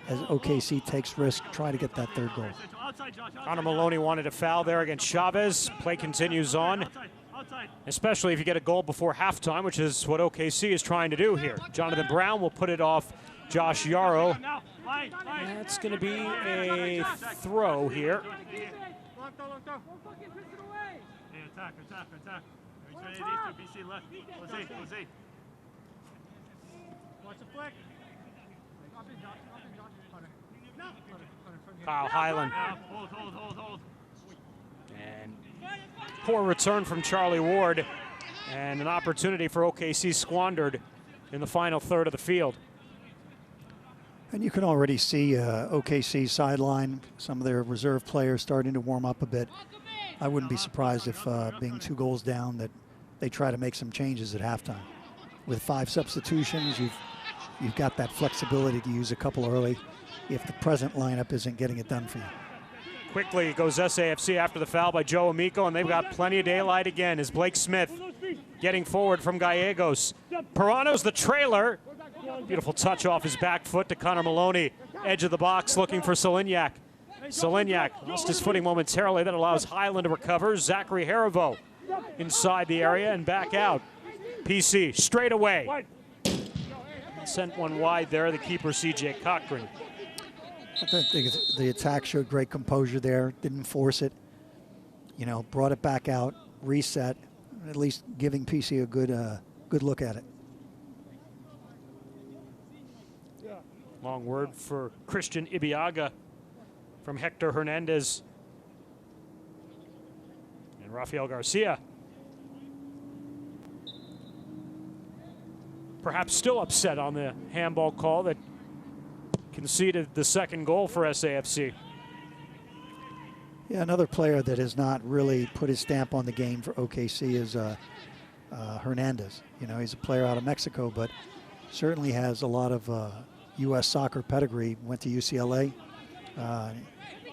as OKC takes risk, try to get that 3rd goal. Connor Maloney wanted a foul there against Chavez. Play continues on. especially if you get a goal before halftime, which is what OKC is trying to do here. Jonathan Brown will put it off Josh Yarrow. That's going to be a throw here. Kyle Highland. And poor return from Charlie Ward, and an opportunity for OKC squandered in the final third of the field. And you can already see OKC sideline, some of their reserve players starting to warm up a bit. I wouldn't be surprised if being 2 goals down that they try to make some changes at halftime. With 5 substitutions, you've got that flexibility to use a couple early if the present lineup isn't getting it done for you. Quickly goes SAFC after the foul by Joe Amico, and they've got plenty of daylight again as Blake Smith getting forward from Gallegos. Perano's the trailer. Beautiful touch off his back foot to Connor Maloney. Edge of the box looking for Solignac. Solignac lost his footing momentarily. That allows Highland to recover. Zachary Harivo inside the area and back out. PC straight away. Sent one wide there, the keeper CJ Cochran. I think the attack showed great composure there, didn't force it. You know, brought it back out, reset, at least giving PC a good look at it. Long word for Christian Ibiaga from Hector Hernandez and Rafael Garcia. Perhaps still upset on the handball call that conceded the second goal for SAFC. Yeah, another player that has not really put his stamp on the game for OKC is Hernandez. You know, he's a player out of Mexico, but certainly has a lot of U.S. soccer pedigree. Went to UCLA,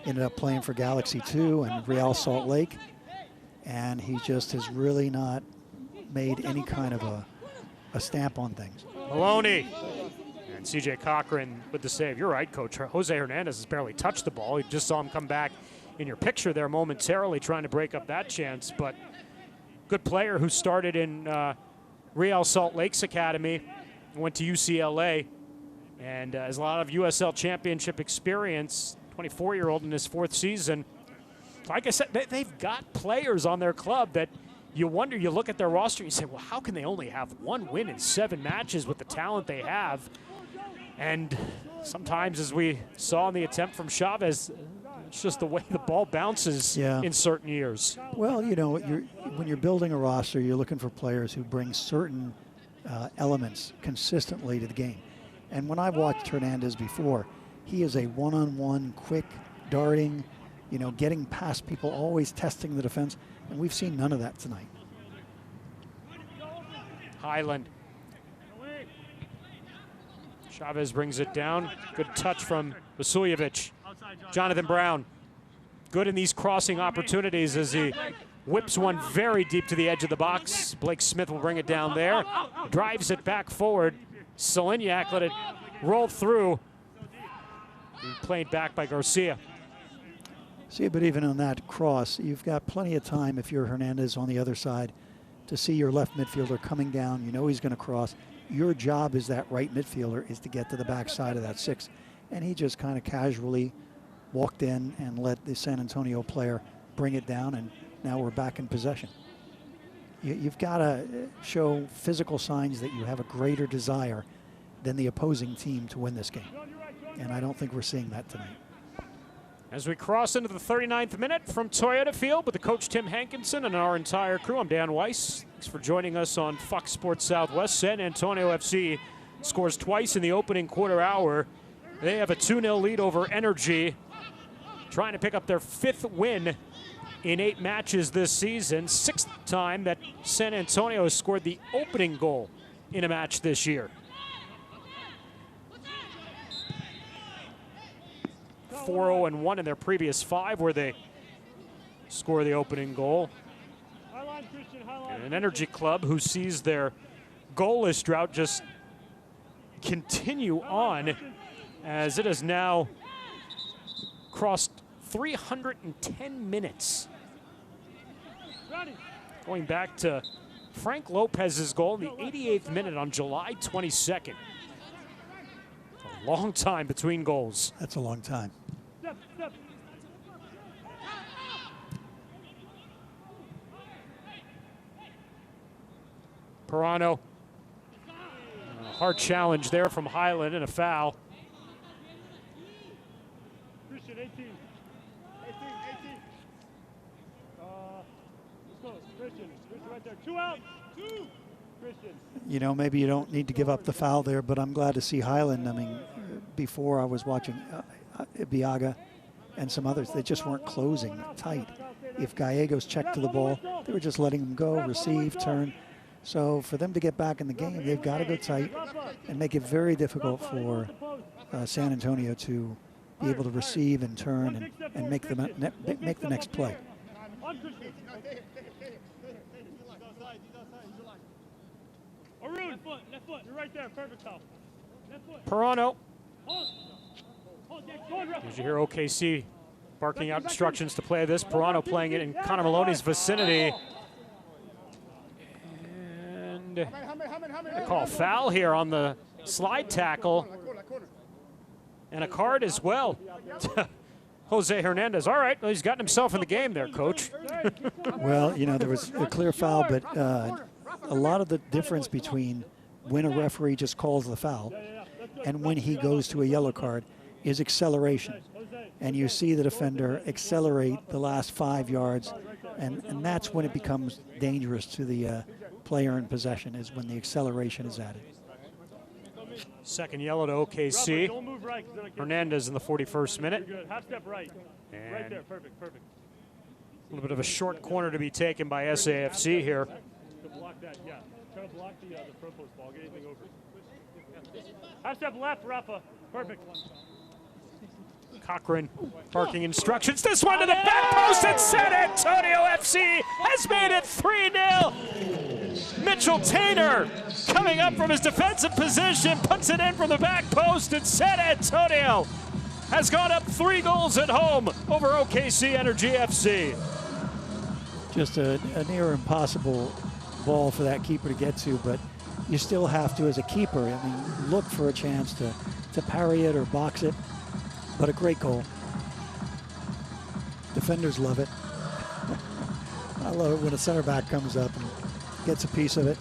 ended up playing for Galaxy 2 and Real Salt Lake, and he just has really not made any kind of a stamp on things. Maloney and CJ Cochran with the save. You're right, Coach. Jose Hernandez has barely touched the ball. You just saw him come back in your picture there momentarily trying to break up that chance, but good player who started in Real Salt Lake's academy, went to UCLA, and has a lot of USL championship experience, 24-year-old in his 4th season. Like I said, they've got players on their club that you wonder, you look at their roster and you say, well, how can they only have 1 win in 7 matches with the talent they have? And sometimes, as we saw in the attempt from Chavez, it's just the way the ball bounces in certain years. Well, you know, when you're building a roster, you're looking for players who bring certain elements consistently to the game. And when I've watched Hernandez before, he is a one-on-one, quick, darting, you know, getting past people, always testing the defense, and we've seen none of that tonight. Highland. Chavez brings it down. Good touch from Vasiljevic. Jonathan Brown. Good in these crossing opportunities as he whips one very deep to the edge of the box. Blake Smith will bring it down there. Drives it back forward. Solignac let it roll through. Played back by Garcia. See, but even on that cross, you've got plenty of time if you're Hernandez on the other side to see your left midfielder coming down. You know he's going to cross. Your job as that right midfielder is to get to the back side of that 6. And he just kind of casually walked in and let the San Antonio player bring it down, and now we're back in possession. You've got to show physical signs that you have a greater desire than the opposing team to win this game. And I don't think we're seeing that tonight. As we cross into the 39th minute from Toyota Field with the coach Tim Hankinson and our entire crew, I'm Dan Weiss. Thanks for joining us on Fox Sports Southwest. San Antonio FC scores twice in the opening quarter hour. They have a 2-0 lead over Energy, trying to pick up their 5th win in 8 matches this season. 6th time that San Antonio has scored the opening goal in a match this year. 4-0-1 in their previous 5 where they score the opening goal. And an Energy club who sees their goalless drought just continue on as it has now crossed 310 minutes Going back to Frank Lopez's goal in the 88th minute on July 22nd. A long time between goals. That's a long time. Pirano. A hard challenge there from Highland and a foul. Christian, 18. 18. Let's go. Christian right there. 2 out. 2. Christian. You know, maybe you don't need to give up the foul there, but I'm glad to see Highland. I mean, before I was watching Biaga and some others, they just weren't closing tight. If Gallegos checked to the ball, they were just letting them go, receive, turn. So for them to get back in the game, they've got to go tight and make it very difficult for San Antonio to be able to receive and turn and make the next play. Arun, left foot. You're right there. Perfect foul. Left foot. Pirano. As you hear OKC barking out instructions to play this. Pirano playing it in Connor Maloney's vicinity. And they call foul here on the slide tackle. And a card as well. Jose Hernandez. All right, well, he's gotten himself in the game there, Coach. Well, you know, there was a clear foul, but a lot of the difference between when a referee just calls the foul and when he goes to a yellow card is acceleration. And you see the defender accelerate the last 5 yards, and that's when it becomes dangerous to the player in possession, is when the acceleration is added. Second yellow to OKC. Hernandez in the 41st minute. Half step right. And Right there. Perfect. Perfect. a little bit of a short corner to be taken by SAFC here. To block that, yeah. Try to block the pro post ball. Get anything over. Half step left, Rafa. Perfect. Cochran parking instructions. This one to the back post, and San Antonio FC has made it 3-0. Mitchell Tainer coming up from his defensive position, puts it in from the back post, and San Antonio has gone up 3 goals at home over OKC Energy FC. Just a near impossible ball for that keeper to get to, but you still have to, as a keeper, I mean, look for a chance to parry it or box it. But a great goal. Defenders love it. I love it when a center back comes up and gets a piece of it.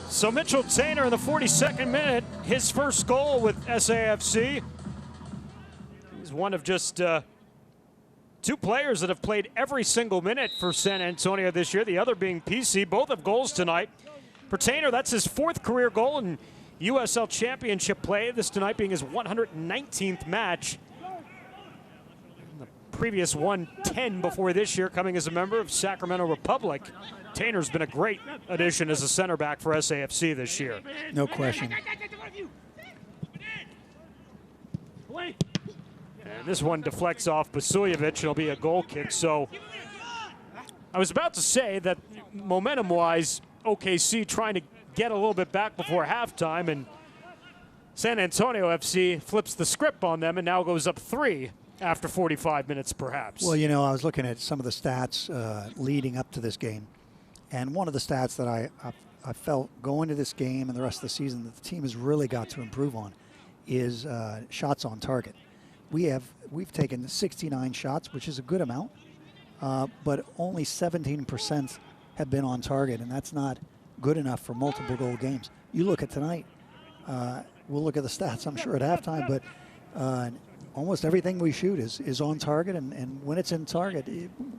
So Mitchell Tainer in the 42nd minute, his first goal with SAFC. He's one of just 2 players that have played every single minute for San Antonio this year, the other being PC. Both have goals tonight. For Tainer, that's his 4th career goal in USL Championship play, this tonight being his 119th match. The previous 110 before this year, coming as a member of Sacramento Republic. Tainer's been a great addition as a center back for SAFC this year. No question. And this one deflects off Basujevic, and it'll be a goal kick. So I was about to say that momentum-wise, OKC trying to get a little bit back before halftime, and San Antonio FC flips the script on them and now goes up 3 after 45 minutes perhaps. Well, you know, I was looking at some of the stats leading up to this game, and one of the stats that I felt going to this game and the rest of the season that the team has really got to improve on is shots on target. We've taken 69 shots, which is a good amount, but only 17% have been on target, and that's not good enough for multiple goal games. You look at tonight, we'll look at the stats, I'm sure, at halftime, but almost everything we shoot is on target, and when it's in target,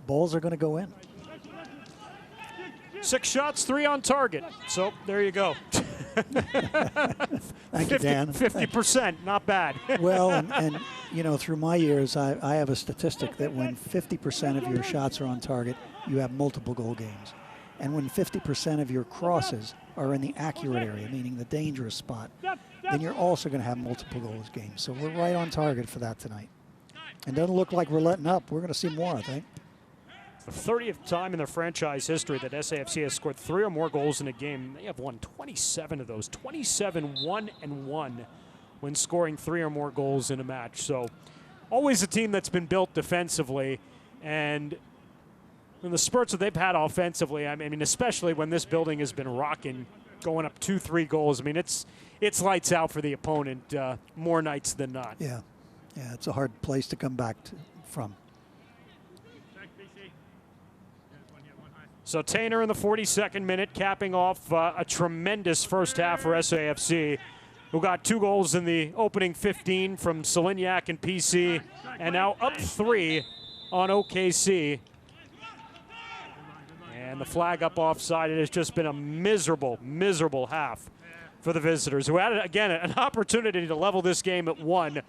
balls are going to go in. 6 shots, 3 on target. So there you go. Thank you, Dan. 50%, not bad. Well, and you know, through my years, I have a statistic that when 50% of your shots are on target, you have multiple goal games. And when 50% of your crosses are in the accurate area, meaning the dangerous spot, then you're also going to have multiple goals games. So we're right on target for that tonight. And doesn't look like we're letting up. We're going to see more, I think. The 30th time in their franchise history that SAFC has scored 3 or more goals in a game. They have won 27 of those, 27-1-1 when scoring 3 or more goals in a match. So always a team that's been built defensively, and And the spurts that they've had offensively, I mean, especially when this building has been rocking, going up 2-3 goals. I mean, it's lights out for the opponent more nights than not. Yeah, it's a hard place to come back from. So Tainer in the 42nd minute, capping off a tremendous first half for SAFC, who got 2 goals in the opening 15 from Solignac and PC, and now up 3 on OKC. And the flag up offside. It has just been a miserable, miserable half for the visitors, who had, again, an opportunity to level this game at 1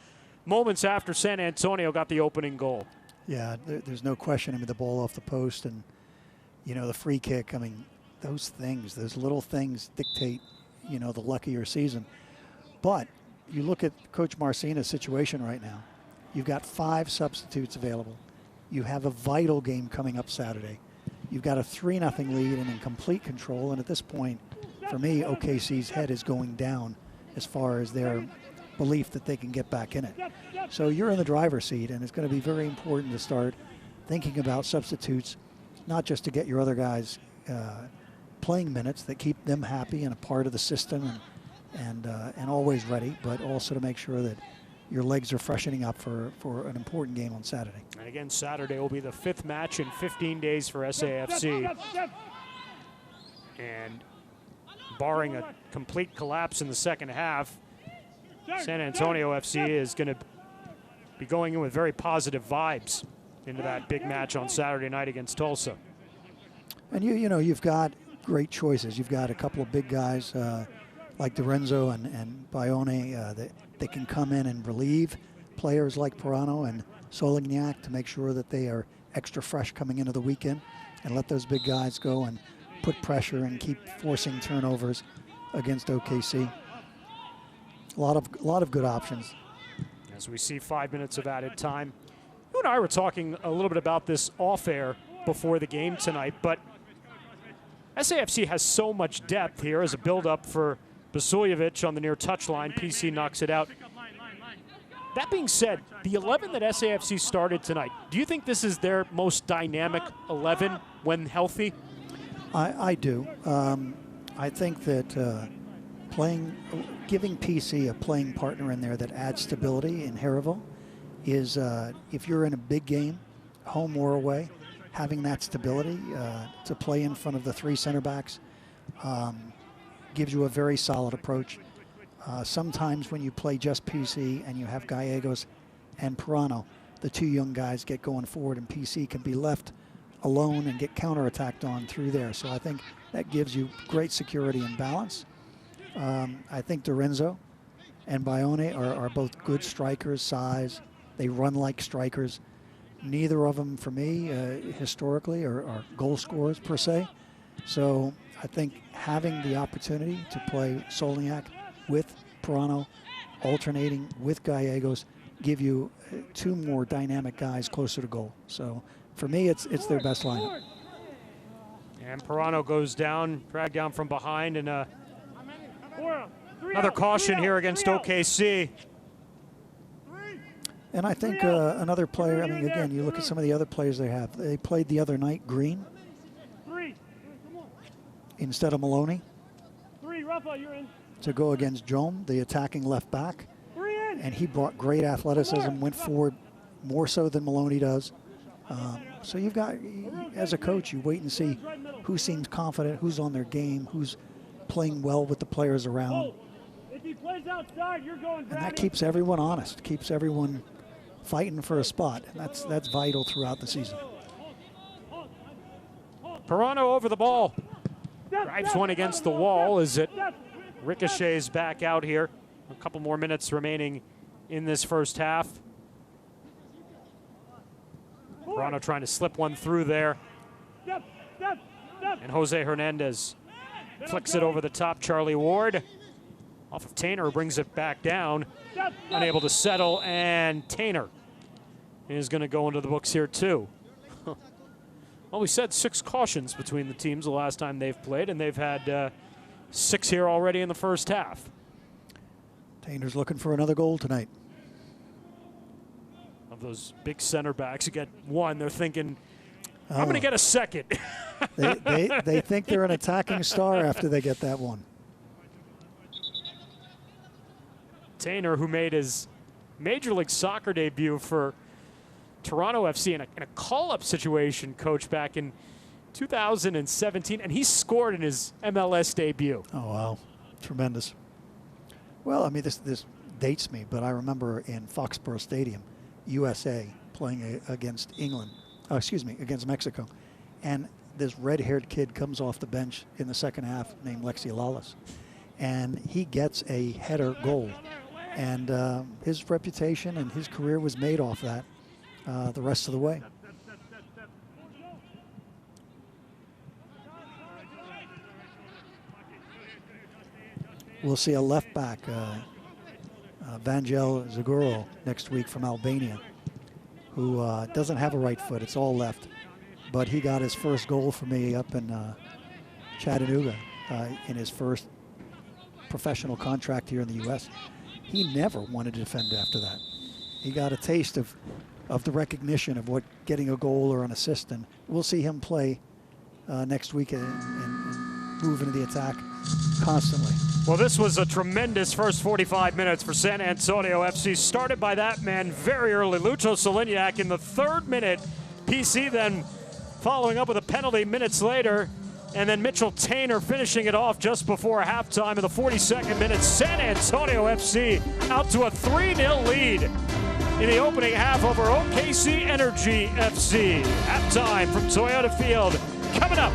moments after San Antonio got the opening goal. Yeah, there's no question. I mean, the ball off the post and, you know, the free kick. I mean, those things, those little things dictate, you know, the luck of your season. But you look at Coach Marcina's situation right now. You've got 5 substitutes available. You have a vital game coming up Saturday. You've got a 3-0 lead and in complete control. And at this point, for me, OKC's head is going down as far as their belief that they can get back in it. So you're in the driver's seat, and it's going to be very important to start thinking about substitutes, not just to get your other guys playing minutes that keep them happy and a part of the system and always ready, but also to make sure that your legs are freshening up for an important game on Saturday. And again, Saturday will be the 5th match in 15 days for SAFC. And barring a complete collapse in the second half, San Antonio FC is going to be going in with very positive vibes into that big match on Saturday night against Tulsa. And you know, you've got great choices. You've got a couple of big guys like Dorenzo and Bayone that can come in and relieve players like Pirano and Solignac to make sure that they are extra fresh coming into the weekend, and let those big guys go and put pressure and keep forcing turnovers against OKC. A lot of good options. As we see 5 minutes of added time. You and I were talking a little bit about this off air before the game tonight, but SAFC has so much depth here as a build-up for Vasiljevic on the near touchline. PC knocks it out. That being said, the 11 that SAFC started tonight, do you think this is their most dynamic 11 when healthy? I do. I think that giving PC a playing partner in there that adds stability in Harrowville is, if you're in a big game, home or away, having that stability to play in front of the 3 center backs gives you a very solid approach. Sometimes when you play just PC and you have Gallegos and Pirano, the 2 young guys get going forward, and PC can be left alone and get counterattacked on through there. So I think that gives you great security and balance. I think Dorenzo and Bayone are both good strikers, size. They run like strikers. Neither of them, for me, historically, are goal scorers per se. So I think having the opportunity to play Solignac with Pirano, alternating with Gallegos, give you 2 more dynamic guys closer to goal. So for me, it's their best lineup. And Pirano goes down, dragged down from behind, and another caution here against OKC. And I think another player, I mean, again, you look at some of the other players they have. They played the other night Green instead of Maloney to go against Jome, the attacking left back. And he brought great athleticism, went forward more so than Maloney does. So you've got, as a coach, you wait and see who seems confident, who's on their game, who's playing well with the players around. And that keeps everyone honest, keeps everyone fighting for a spot. And that's vital throughout the season. Pirano over the ball. Drives one against the wall as it ricochets back out here. A couple more minutes remaining in this first half. Pirano trying to slip one through there. And Jose Hernandez flicks it over the top. Charlie Ward off of Tainer, brings it back down. Unable to settle, and Tainer is going to go into the books here too. Well, we said 6 cautions between the teams the last time they've played, and they've had 6 here already in the first half. Tainer's looking for another goal tonight. Of those big center backs, you get one, they're thinking, I'm going to get a second. They think they're an attacking star after they get that one. Tainer, who made his Major League Soccer debut for Toronto FC in a call-up situation, coach, back in 2017, and he scored in his MLS debut. Oh, wow. Tremendous. Well, I mean, this dates me, but I remember in Foxborough Stadium, USA, playing against against Mexico. And this red-haired kid comes off the bench in the second half named Lexi Lawless. And he gets a header goal. And his reputation and his career was made off that the rest of the way. We'll see a left back, Vangel Zaguro, next week from Albania, who doesn't have a right foot. It's all left. But he got his first goal for me up in Chattanooga in his first professional contract here in the U.S. He never wanted to defend after that. He got a taste of the recognition of what getting a goal or an assist, and we'll see him play next week and move into the attack constantly. Well, this was a tremendous first 45 minutes for San Antonio FC, started by that man very early, Lucho Solignac, in the 3rd minute. PC then following up with a penalty minutes later, and then Mitchell Tainer finishing it off just before halftime in the 42nd minute. San Antonio FC out to a 3-0 lead in the opening half over OKC Energy FC. Halftime from Toyota Field coming up.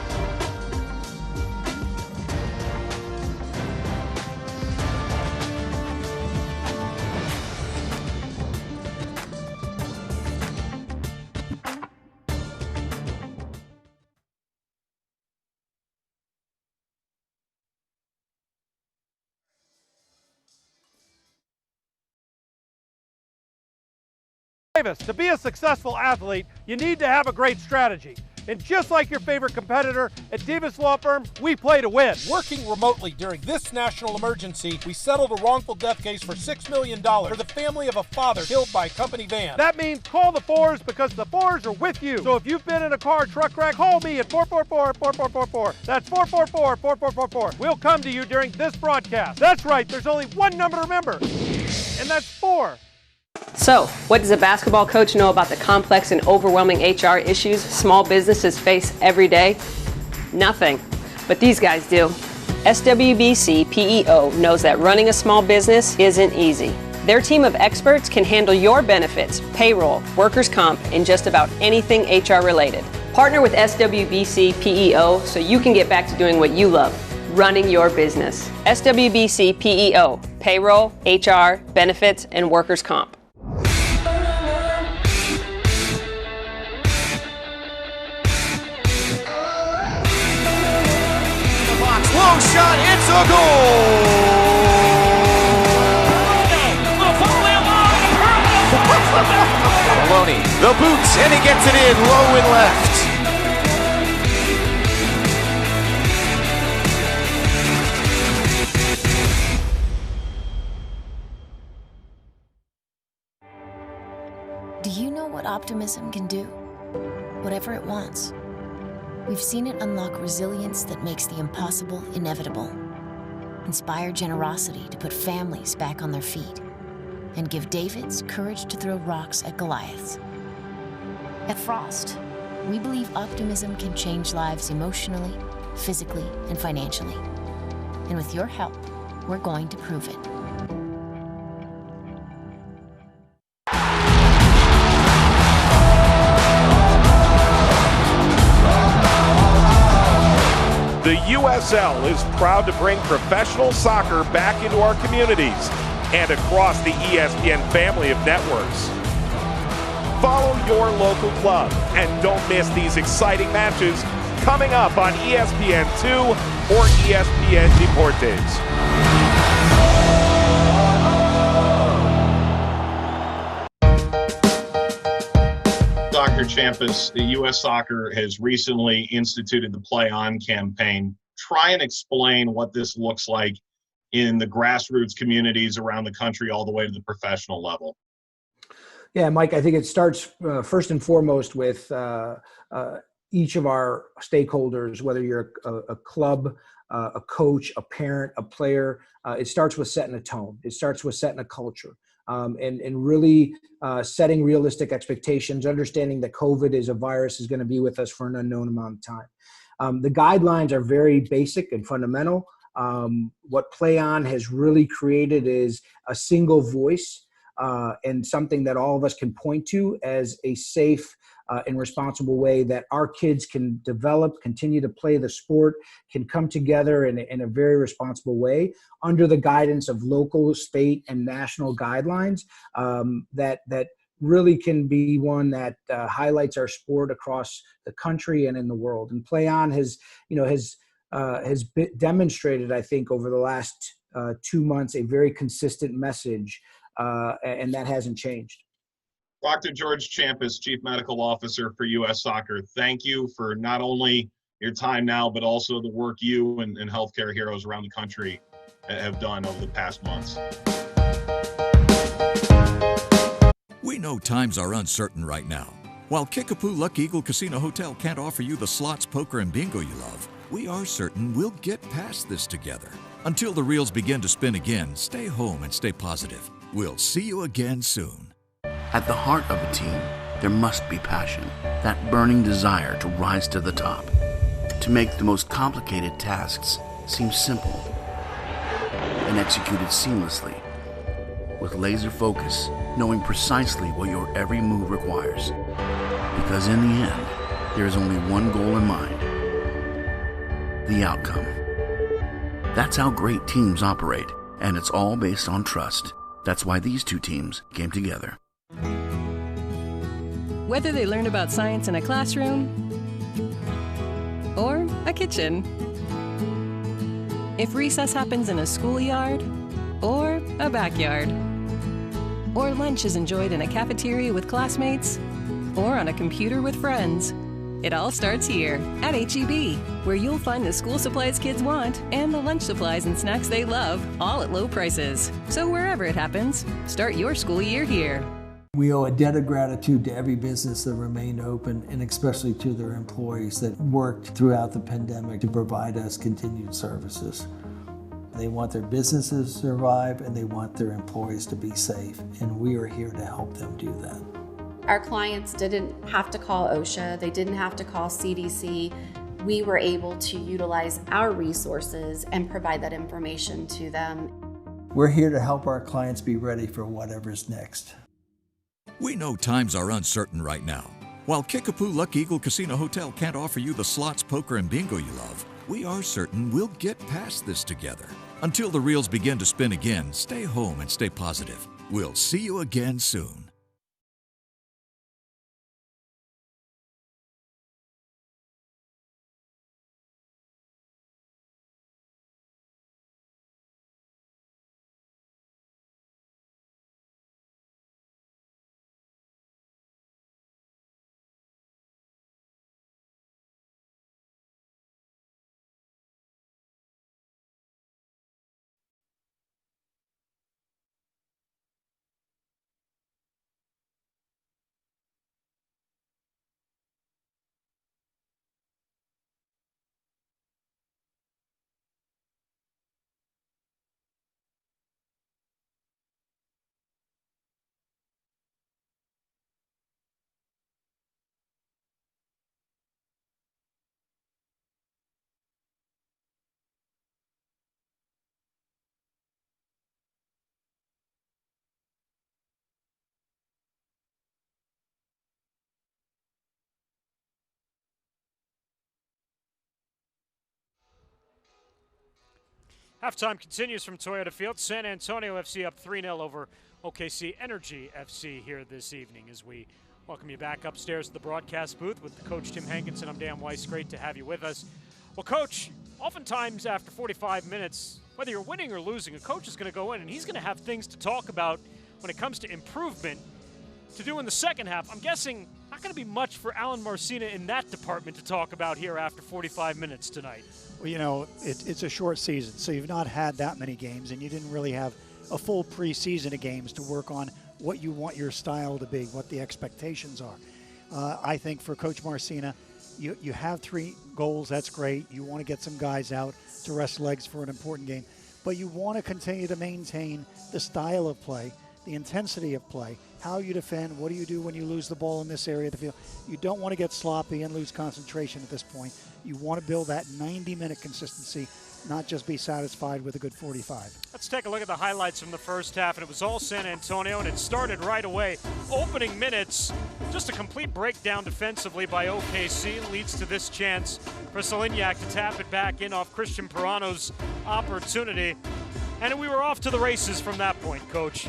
To be a successful athlete, you need to have a great strategy. And just like your favorite competitor, at Davis Law Firm, we play to win. Working remotely during this national emergency, we settled a wrongful death case for $6 million for the family of a father killed by a company van. That means call the Fours because the Fours are with you. So if you've been in a car truck wreck, call me at 444-4444. That's 444-4444. We'll come to you during this broadcast. That's right, there's only one number to remember, and that's 4. So, what does a basketball coach know about the complex and overwhelming HR issues small businesses face every day? Nothing. But these guys do. SWBC PEO knows that running a small business isn't easy. Their team of experts can handle your benefits, payroll, workers' comp, and just about anything HR related. Partner with SWBC PEO so you can get back to doing what you love, running your business. SWBC PEO, payroll, HR, benefits, and workers' comp. Long shot, it's a goal! Maloney, the boots, and he gets it in low and left. Do you know what optimism can do? Whatever it wants. We've seen it unlock resilience that makes the impossible inevitable, inspire generosity to put families back on their feet, and give Davids courage to throw rocks at Goliaths. At Frost, we believe optimism can change lives emotionally, physically, and financially. And with your help, we're going to prove it. The USL is proud to bring professional soccer back into our communities and across the ESPN family of networks. Follow your local club and don't miss these exciting matches coming up on ESPN2 or ESPN Deportes. Soccer Champus, the U.S. Soccer has recently instituted the Play On campaign. Try and explain what this looks like in the grassroots communities around the country all the way to the professional level. Yeah, Mike, I think it starts first and foremost with each of our stakeholders, whether you're a club, a coach, a parent, a player, it starts with setting a tone. It starts with setting a culture, and really setting realistic expectations, understanding that COVID is a virus is going to be with us for an unknown amount of time. The guidelines are very basic and fundamental. What Play On has really created is a single voice and something that all of us can point to as a safe and responsible way that our kids can develop, continue to play the sport, can come together in a very responsible way under the guidance of local, state, and national guidelines that really can be one that highlights our sport across the country and in the world. And Play On has demonstrated, I think, over the last 2 months, a very consistent message, and that hasn't changed. Dr. George Champus, Chief Medical Officer for U.S. Soccer, thank you for not only your time now, but also the work you and healthcare heroes around the country have done over the past months. We know times are uncertain right now. While Kickapoo Lucky Eagle Casino Hotel can't offer you the slots, poker, and bingo you love, we are certain we'll get past this together. Until the reels begin to spin again, stay home and stay positive. We'll see you again soon. At the heart of a team, there must be passion, that burning desire to rise to the top, to make the most complicated tasks seem simple and executed seamlessly, with laser focus, knowing precisely what your every move requires. Because in the end, there is only one goal in mind: the outcome. That's how great teams operate, and it's all based on trust. That's why these two teams came together. Whether they learn about science in a classroom or a kitchen, if recess happens in a schoolyard or a backyard, or lunch is enjoyed in a cafeteria with classmates or on a computer with friends, it all starts here at H-E-B, where you'll find the school supplies kids want and the lunch supplies and snacks they love, all at low prices. So wherever it happens, start your school year here. We owe a debt of gratitude to every business that remained open, and especially to their employees that worked throughout the pandemic to provide us continued services. They want their businesses to survive, and they want their employees to be safe, and we are here to help them do that. Our clients didn't have to call OSHA, they didn't have to call CDC. We were able to utilize our resources and provide that information to them. We're here to help our clients be ready for whatever's next. We know times are uncertain right now. While Kickapoo Lucky Eagle Casino Hotel can't offer you the slots, poker, and bingo you love, we are certain we'll get past this together. Until the reels begin to spin again, stay home and stay positive. We'll see you again soon. Halftime continues from Toyota Field. San Antonio FC up 3-0 over OKC Energy FC here this evening as we welcome you back upstairs to the broadcast booth with the Coach Tim Hankinson. I'm Dan Weiss. Great to have you with us. Well, Coach, oftentimes after 45 minutes, whether you're winning or losing, a coach is going to go in and he's going to have things to talk about when it comes to improvement to do in the second half. I'm guessing not going to be much for Alan Marcina in that department to talk about here after 45 minutes tonight. Well, you know, it's a short season, so you've not had that many games, and you didn't really have a full preseason of games to work on what you want your style to be, what the expectations are. I think for Coach Marcina, You have 3 goals, that's great. You want to get some guys out to rest legs for an important game. But you want to continue to maintain the style of play, the intensity of play, how you defend, what do you do when you lose the ball in this area of the field. You don't want to get sloppy and lose concentration at this point. You want to build that 90-minute consistency, not just be satisfied with a good 45. Let's take a look at the highlights from the first half, and it was all San Antonio, and it started right away. Opening minutes, just a complete breakdown defensively by OKC leads to this chance for Solignac to tap it back in off Christian Perano's opportunity. And we were off to the races from that point, Coach.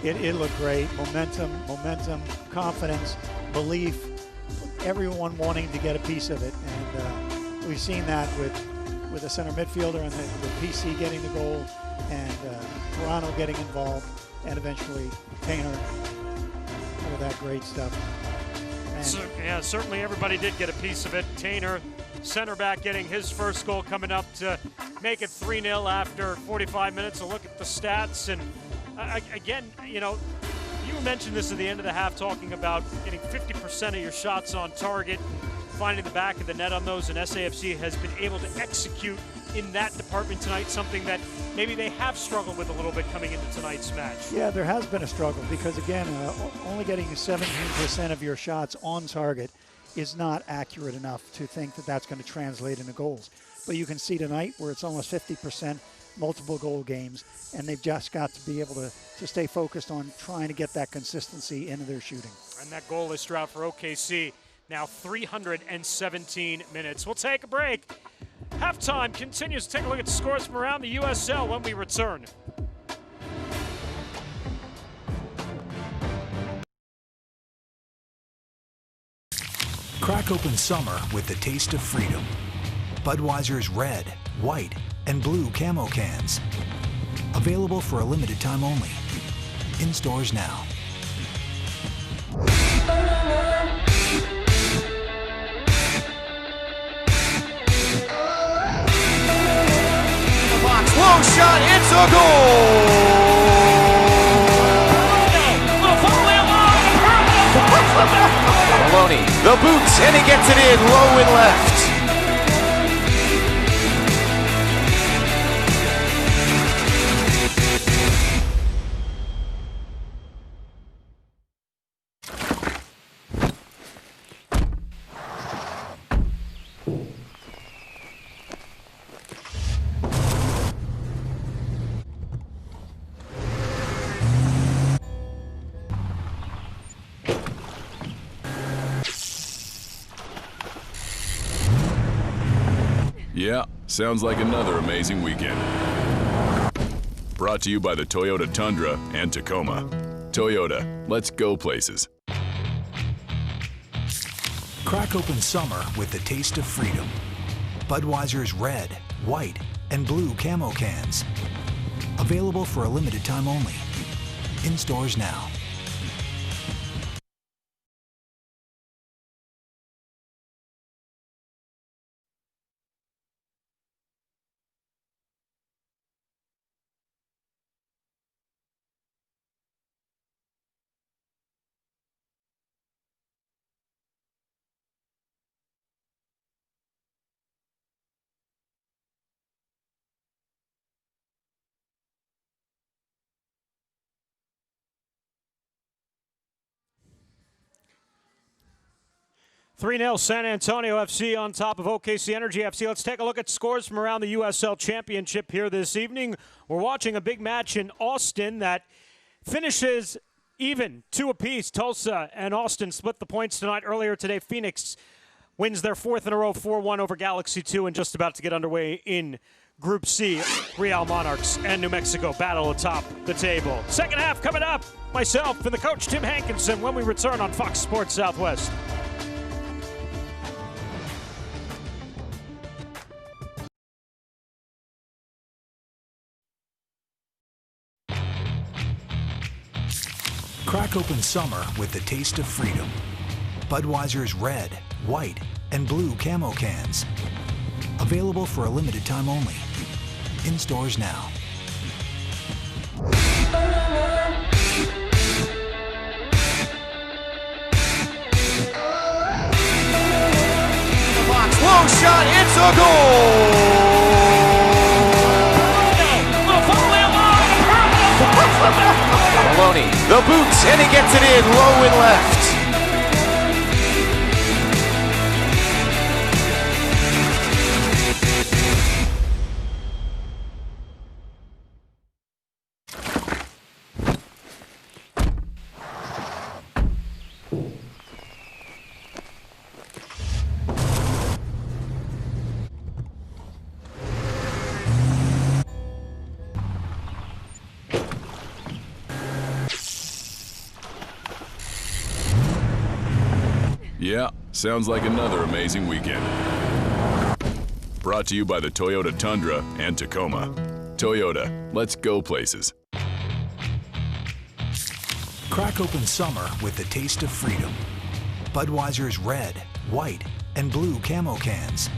It looked great. Momentum, confidence, belief, everyone wanting to get a piece of it. And we've seen that with the center midfielder and the PC getting the goal and Perano getting involved and eventually Tainer with that great stuff. And certainly everybody did get a piece of it. Tainer, center back, getting his first goal coming up to make it 3-0 after 45 minutes. A look at the stats. And again, you mentioned this at the end of the half, talking about getting 50% of your shots on target, finding the back of the net on those, and SAFC has been able to execute in that department tonight, something that maybe they have struggled with a little bit coming into tonight's match. Yeah, there has been a struggle because, again, only getting 17% of your shots on target is not accurate enough to think that that's going to translate into goals. But you can see tonight where it's almost 50%, multiple goal games, and they've just got to be able to stay focused on trying to get that consistency into their shooting. And that goalless drought for OKC, now 317 minutes. We'll take a break. Halftime continues. Take a look at scores from around the USL when we return. Crack open summer with the taste of freedom. Budweiser's red, white, and blue camo cans. Available for a limited time only. In stores now. Long shot, it's a goal! Maloney, the boots, and he gets it in low and left. Yeah, sounds like another amazing weekend. Brought to you by the Toyota Tundra and Tacoma. Toyota, let's go places. Crack open summer with the taste of freedom. Budweiser's red, white, and blue camo cans. Available for a limited time only. In stores now. $3-0 San Antonio FC on top of OKC Energy FC. Let's take a look at scores from around the USL Championship here this evening. We're watching a big match in Austin that finishes even, 2 apiece. Tulsa and Austin split the points tonight. Earlier today, Phoenix wins their 4th in a row, 4-1 over Galaxy 2, and just about to get underway in Group C. Real Monarchs and New Mexico battle atop the table. Second half coming up. Myself and the coach, Tim Hankinson, when we return on Fox Sports Southwest. Crack open summer with the taste of freedom. Budweiser's red, white, and blue camo cans. Available for a limited time only. In stores now. shot, it's a goal! Maloney, the boots, and he gets it in low and left. Yeah, sounds like another amazing weekend. Brought to you by the Toyota Tundra and Tacoma. Toyota, let's go places. Crack open summer with the taste of freedom. Budweiser's red, white, and blue camo cans.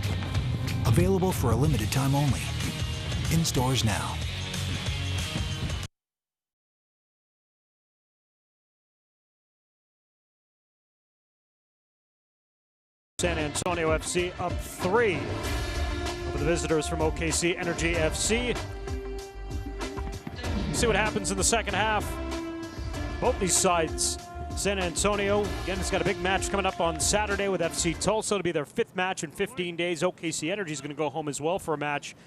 Available for a limited time only. In stores now. San Antonio FC up 3 over the visitors from OKC Energy FC. See what happens in the second half. Both these sides, San Antonio, again, has got a big match coming up on Saturday with FC Tulsa. It'll be their 5th match in 15 days. OKC Energy is going to go home as well for a match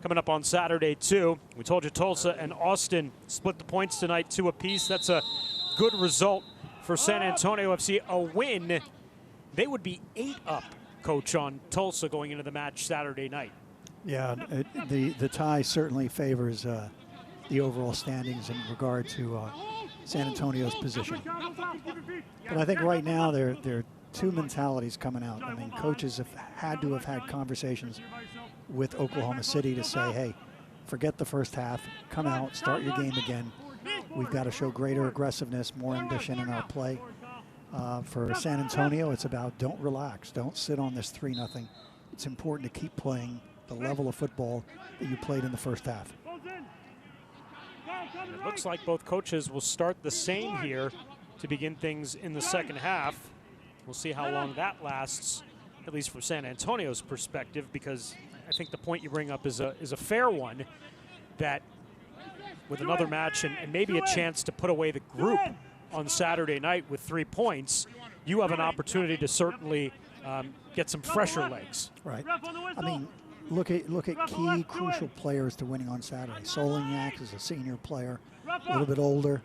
coming up on Saturday, too. We told you Tulsa and Austin split the points tonight, 2 apiece. That's a good result for San Antonio FC. A win, they would be 8 up, Coach, on Tulsa going into the match Saturday night. Yeah, the tie certainly favors the overall standings in regard to San Antonio's position. But I think right now there are 2 mentalities coming out. I mean, coaches have had conversations with Oklahoma City to say, hey, forget the first half, come out, start your game again. We've got to show greater aggressiveness, more ambition in our play. For San Antonio, it's about don't relax, don't sit on this 3-0. It's important to keep playing the level of football that you played in the first half. It looks like both coaches will start the same here to begin things in the second half. We'll see how long that lasts, at least from San Antonio's perspective, because I think the point you bring up is a fair one, that with another match and maybe a chance to put away the group on Saturday night with 3 points, you have an opportunity to certainly get some fresher legs. Right. I mean, look at key crucial players to winning on Saturday. Solignac is a senior player, a little bit older.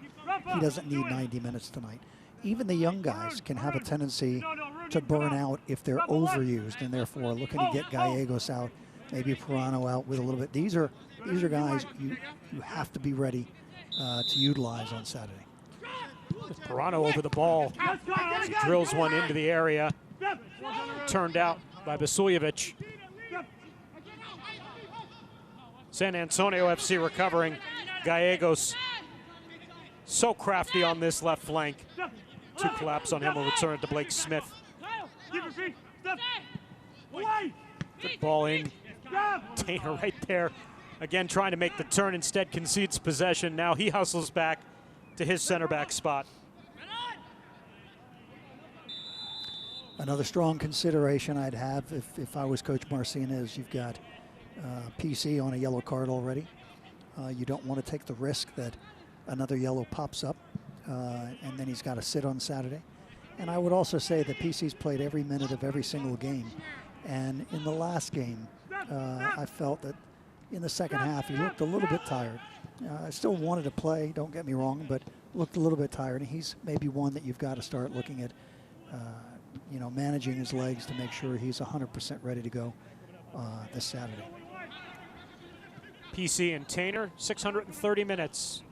He doesn't need 90 minutes tonight. Even the young guys can have a tendency to burn out if they're overused, and therefore looking to get Gallegos out, maybe Pirano out with a little bit. These are guys you have to be ready to utilize on Saturday. Pirano over the ball. He drills one into the area. Turned out by Vasiljevic. San Antonio FC recovering. Gallegos so crafty on this left flank. 2 collapse on him. Will return it to Blake Smith. Good ball in. Tainer right there. Again, trying to make the turn, instead concedes possession. Now he hustles back to his center back spot. Another strong consideration I'd have if I was Coach Marcinez, you've got PC on a yellow card already. You don't want to take the risk that another yellow pops up and then he's got to sit on Saturday. And I would also say that PC's played every minute of every single game. And in the last game, I felt that in the second half he looked a little bit tired. I still wanted to play, don't get me wrong, but looked a little bit tired. And he's maybe one that you've got to start looking at, managing his legs to make sure he's 100% ready to go this Saturday. PC and Tainer, 630 minutes.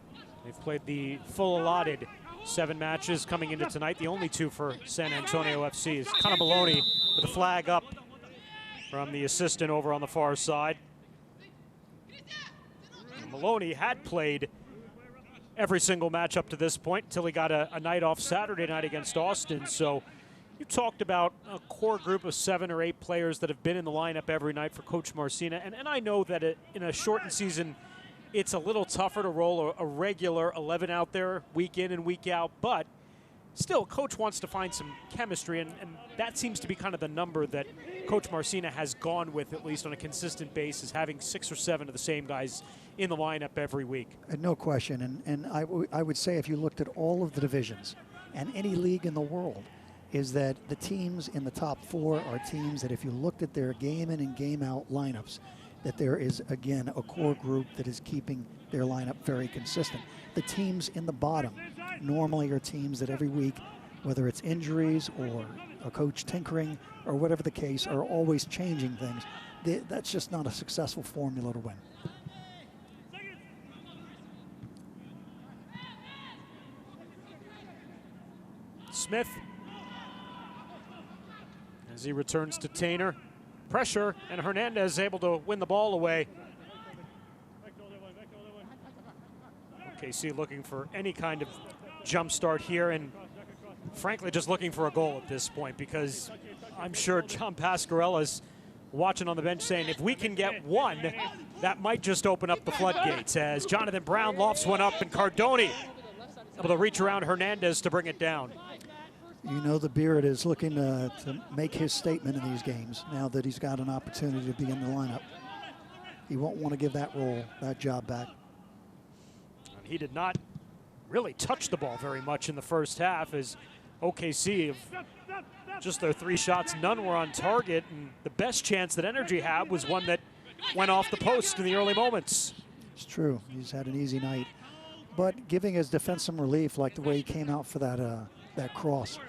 They've played the full allotted 7 matches coming into tonight. The only 2 for San Antonio FC is Connor Maloney with a flag up from the assistant over on the far side. Maloney had played every single match up to this point until he got a night off Saturday night against Austin. So you talked about a core group of 7 or 8 players that have been in the lineup every night for Coach Marcina. And I know that in a shortened season, it's a little tougher to roll a regular 11 out there week in and week out. But still, Coach wants to find some chemistry, and that seems to be kind of the number that Coach Marcina has gone with, at least on a consistent basis, having 6 or 7 of the same guys in the lineup every week. No question, and I would say if you looked at all of the divisions and any league in the world, is that the teams in the top 4 are teams that if you looked at their game in and game out lineups, that there is, again, a core group that is keeping their lineup very consistent. The teams in the bottom normally are teams that every week, whether it's injuries or a coach tinkering or whatever the case, are always changing things. That's just not a successful formula to win. Smith, as he returns to Tainer. Pressure, and Hernandez able to win the ball away. OKC looking for any kind of jump start here, and frankly just looking for a goal at this point, because I'm sure John Pascarella's watching on the bench saying if we can get one, that might just open up the floodgates, as Jonathan Brown lofts one up and Cardone able to reach around Hernandez to bring it down. You know the Beard is looking to make his statement in these games now that he's got an opportunity to be in the lineup. He won't want to give that role, that job back. And he did not really touch the ball very much in the first half, as OKC, just their 3 shots, none were on target, and the best chance that Energy had was one that went off the post in the early moments. It's true, he's had an easy night. But giving his defense some relief, like the way he came out for that cross,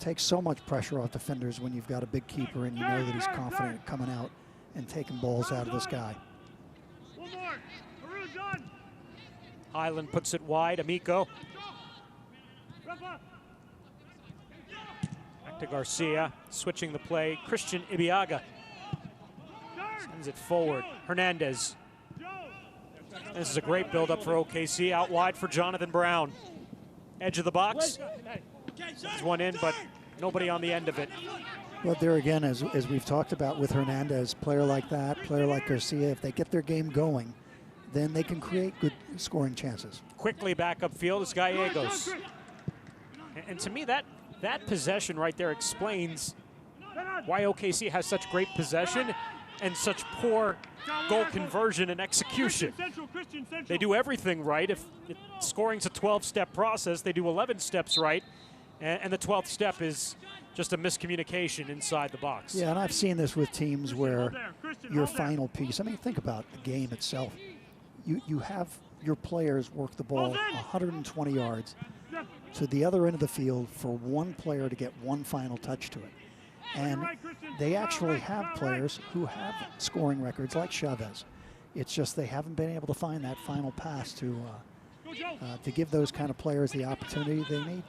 takes so much pressure off defenders when you've got a big keeper and you know that he's confident coming out and taking balls out of this guy. Highland puts it wide, Amico. Back to Garcia, switching the play. Christian Ibiaga sends it forward. Hernandez. This is a great build-up for OKC. Out wide for Jonathan Brown. Edge of the box. There's one in, but nobody on the end of it. Well, there again, as we've talked about with Hernandez, player like that, player like Garcia, if they get their game going, then they can create good scoring chances. Quickly back upfield is Gallegos. And to me, that possession right there explains why OKC has such great possession and such poor goal conversion and execution. They do everything right. If scoring's a 12-step process, they do 11 steps right, and the 12th step is just a miscommunication inside the box. Yeah, and I've seen this with teams where your final piece, I mean, think about the game itself. You have your players work the ball 120 yards to the other end of the field for one player to get one final touch to it. And they actually have players who have scoring records like Chavez. It's just they haven't been able to find that final pass to give those kind of players the opportunity they need.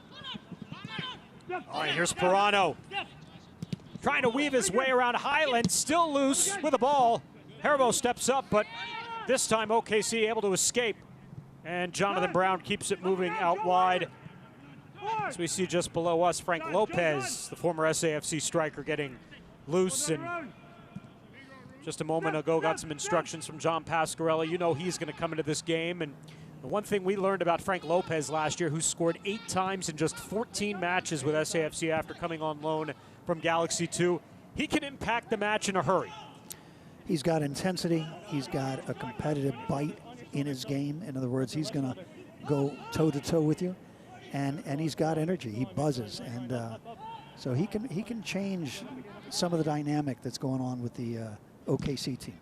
All right, here's Pirano. Trying to weave his way around Highland, still loose with the ball. Herbo steps up, but this time OKC able to escape. And Jonathan Brown keeps it moving out wide. As we see just below us, Frank Lopez, the former SAFC striker, getting loose, and just a moment ago got some instructions from John Pascarella. You know he's going to come into this game, and the one thing we learned about Frank Lopez last year, who scored 8 times in just 14 matches with SAFC after coming on loan from Galaxy 2, he can impact the match in a hurry. He's got intensity. He's got a competitive bite in his game. In other words, he's going to go toe-to-toe with you. And he's got energy. He buzzes, and so he can change some of the dynamic that's going on with the OKC team.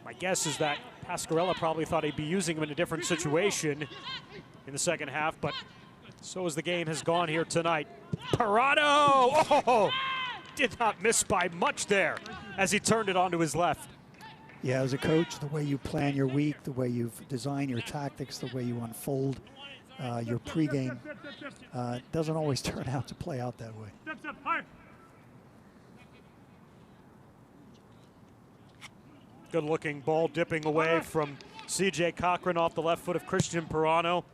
My guess is that Pascarella probably thought he'd be using him in a different situation in the second half, but so as the game has gone here tonight. Pirano! Oh, did not miss by much there as he turned it onto his left. Yeah, as a coach, the way you plan your week, the way you design your tactics, the way you unfold your pregame doesn't always turn out to play out that way. Good looking ball dipping away from CJ Cochran off the left foot of Christian Pirano,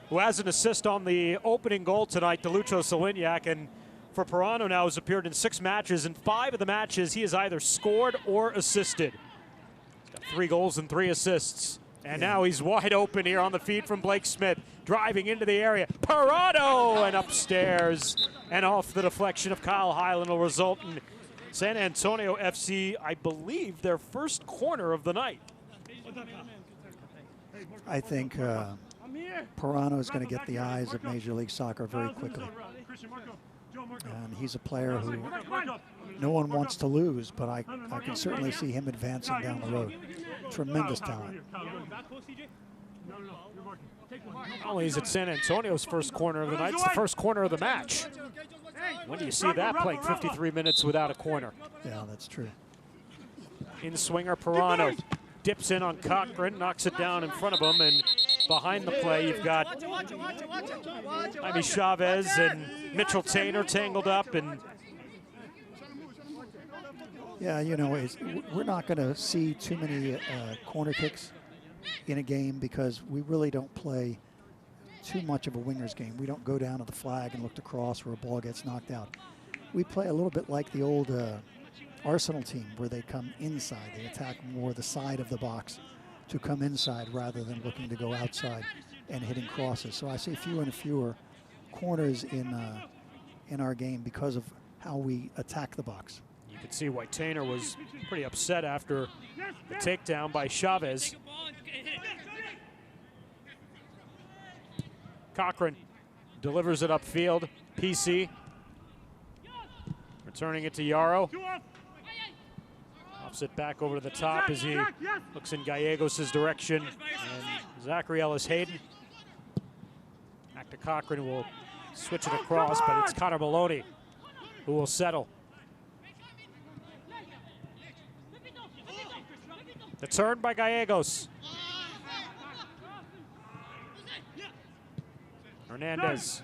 who has an assist on the opening goal tonight to Lucho Solignac. And for Pirano now, has appeared in 6 matches. In 5 of the matches, he has either scored or assisted. He's got 3 goals and 3 assists. And now he's wide open here on the feed from Blake Smith. Driving into the area. Parado and upstairs. And off the deflection of Kyle Highland will result in San Antonio FC, I believe, their first corner of the night. I think Parano is going to get the eyes of Major League Soccer very quickly. And he's a player who no one wants to lose, but I can certainly see him advancing down the road. Tremendous talent. Not only is it San Antonio's first corner of the night, it's the first corner of the match. When do you see that playing 53 minutes without a corner? Yeah, that's true. In swinger Parano dips in on Cochran, knocks it down in front of him, and behind the play you've got Jaime Chavez and Mitchell Tainer tangled up. And yeah, you know, we're not going to see too many corner kicks in a game because we really don't play too much of a winger's game. We don't go down to the flag and look to cross where a ball gets knocked out. We play a little bit like the old Arsenal team where they come inside. They attack more the side of the box to come inside rather than looking to go outside and hitting crosses. So I see fewer and fewer corners in our game because of how we attack the box. you can see why Tainer was pretty upset after the takedown by Chavez. Cochran delivers it upfield. PC returning it to Yarrow. Offs it back over to the top as he looks in Gallegos' direction. And Zachary Ellis-Hayden. Back to Cochran, who will switch it across, but it's Connor Maloney who will settle. The turn by Gallegos. Hernandez,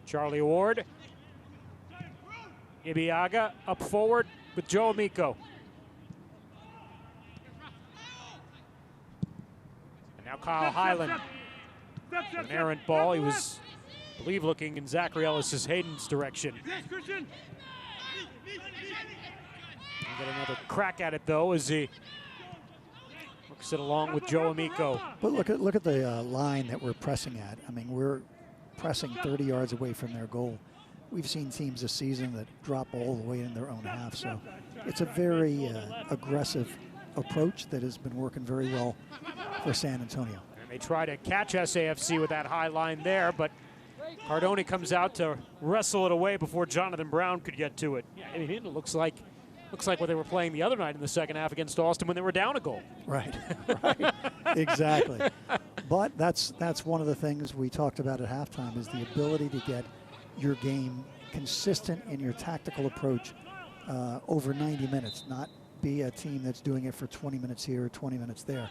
Charlie Ward, Ibiaga up forward with Joe Amico. And now Kyle Highland. An errant ball. He was, I believe, looking in Zachary Ellis-Hayden's direction. And get another crack at it though as he works it along with Joe Amico. But look at the line that we're pressing at. I mean, we're pressing 30 yards away from their goal. We've seen teams this season that drop all the way in their own half. So it's a very aggressive approach that has been working very well for San Antonio. And they try to catch SAFC with that high line there, but Cardone comes out to wrestle it away before Jonathan Brown could get to it. Yeah, I mean, it looks like what they were playing the other night in the second half against Austin when they were down a goal. Right, right, exactly. But that's one of the things we talked about at halftime is the ability to get your game consistent in your tactical approach over 90 minutes, not be a team that's doing it for 20 minutes here or 20 minutes there.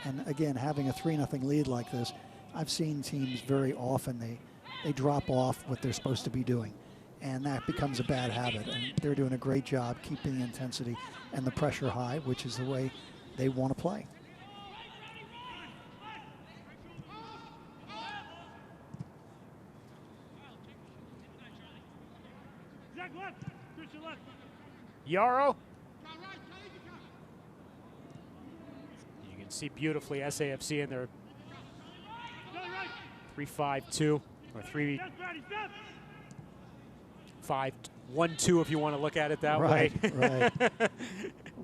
And again, having a 3-0 lead like this, I've seen teams very often, they drop off what they're supposed to be doing. And that becomes a bad habit. And they're doing a great job keeping the intensity and the pressure high, which is the way they want to play. Yarrow. You can see beautifully SAFC in their 3-5-2 or 3-5-1-2 if you want to look at it that way. Right.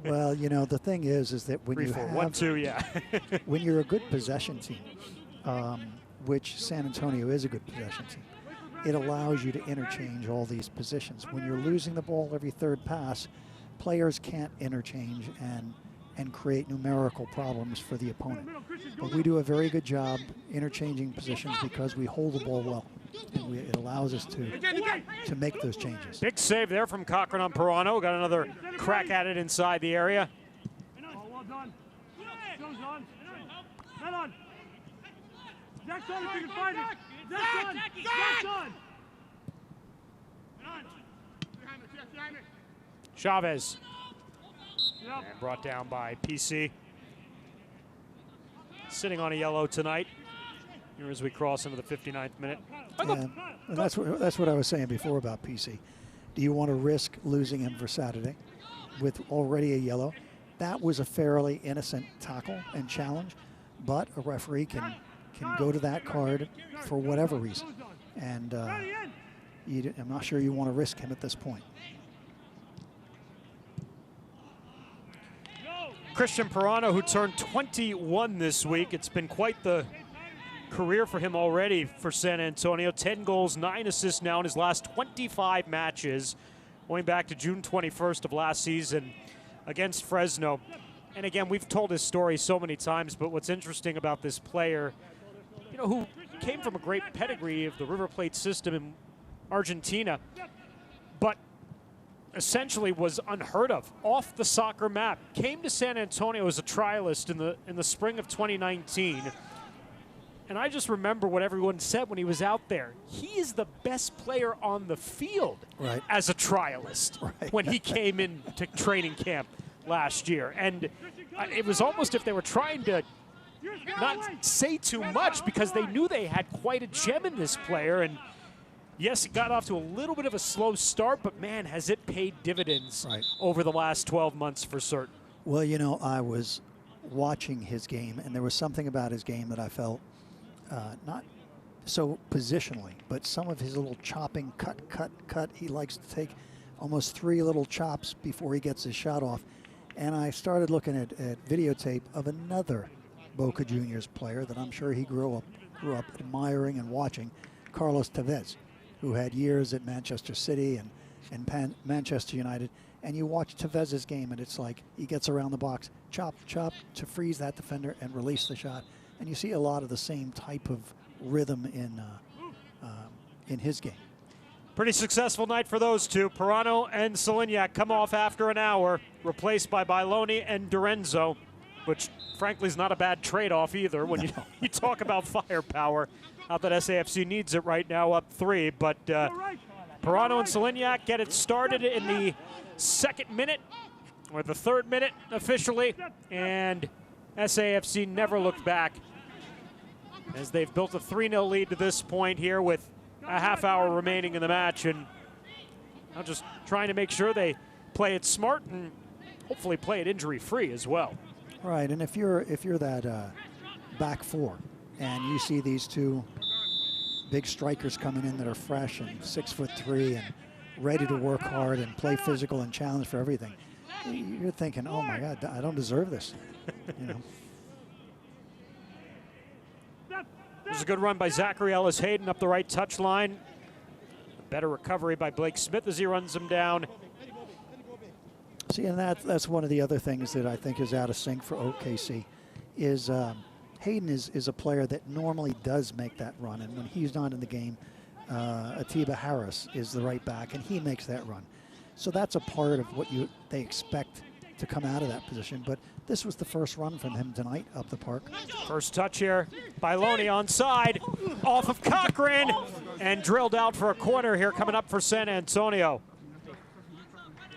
Well, you know, the thing is that when you have 3-4-1-2, yeah. when you're a good possession team, which San Antonio is a good possession team, it allows you to interchange all these positions. When you're losing the ball every third pass, players can't interchange and create numerical problems for the opponent. But we do a very good job interchanging positions because we hold the ball well. And it allows us to make those changes. Big save there from Cochran on Parano. Got another crack at it inside the area. Well done. Jones on. Head on. Zach's on if you can find it. Zach's on. Zach's on. Chavez. And brought down by PC. Sitting on a yellow tonight. Here as we cross into the 59th minute. And that's what I was saying before about PC. Do you want to risk losing him for Saturday with already a yellow? That was a fairly innocent tackle and challenge, but a referee can go to that card for whatever reason. And I'm not sure you want to risk him at this point. Christian Pirano, who turned 21 this week. It's been quite the career for him already for San Antonio. 10 goals, 9 assists now in his last 25 matches, going back to June 21st of last season against Fresno. And again, we've told his story so many times, but what's interesting about this player, you know, who came from a great pedigree of the River Plate system in Argentina, but essentially was unheard of off the soccer map. Came to San Antonio as a trialist in the spring of 2019. And I just remember what everyone said when he was out there. He is the best player on the field as a trialist when he came into training camp last year. And it was almost if they were trying to not say too much because they knew they had quite a gem in this player. And yes, it got off to a little bit of a slow start, but man, has it paid dividends over the last 12 months for certain. Well, you know, I was watching his game, and there was something about his game that I felt not so positionally, but some of his little chopping, cut. He likes to take almost 3 little chops before he gets his shot off. And I started looking at videotape of another Boca Juniors player that I'm sure he grew up admiring and watching, Carlos Tevez, who had years at Manchester City and Manchester United. And you watch Tevez's game, and it's like he gets around the box, chop to freeze that defender and release the shot. And you see a lot of the same type of rhythm in his game. Pretty successful night for those two. Pirano and Solignac come off after an hour, replaced by Bailoni and Dorenzo, which frankly is not a bad trade-off either when you talk about firepower. Not that SAFC needs it right now, up 3, but Pirano and Solignac get it started in the 2nd minute, or the 3rd minute officially, and SAFC never looked back as they've built a 3-0 lead to this point here with a half hour remaining in the match, and I'm just trying to make sure they play it smart and hopefully play it injury-free as well. Right, and if you're that back 4 and you see these 2 big strikers coming in that are fresh and 6'3" and ready to work hard and play physical and challenge for everything, you're thinking, oh my God, I don't deserve this. You know. There's a good run by Zachary Ellis Hayden up the right touchline. A better recovery by Blake Smith as he runs him down. See, and that's one of the other things that I think is out of sync for OKC is Hayden is a player that normally does make that run, and when he's not in the game, Atiba Harris is the right back, and he makes that run. So that's a part of what they expect to come out of that position. But this was the first run from him tonight up the park. First touch here, Bailoni onside, off of Cochran, and drilled out for a corner here coming up for San Antonio.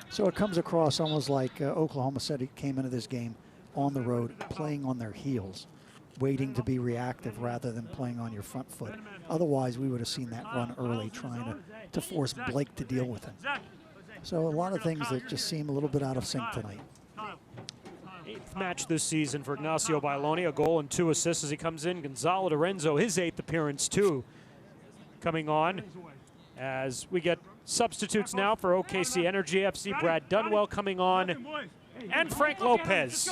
So it comes across almost like Oklahoma City came into this game on the road, playing on their heels, waiting to be reactive rather than playing on your front foot. Otherwise, we would have seen that run early, trying to force Blake to deal with him. So a lot of things that just seem a little bit out of sync tonight. 8th match this season for Ignacio Bailoni, a goal and 2 assists as he comes in. Gonzalo Dorenzo, his 8th appearance too, coming on as we get substitutes now for OKC Energy FC. Brad Dunwell coming on, and Frank Lopez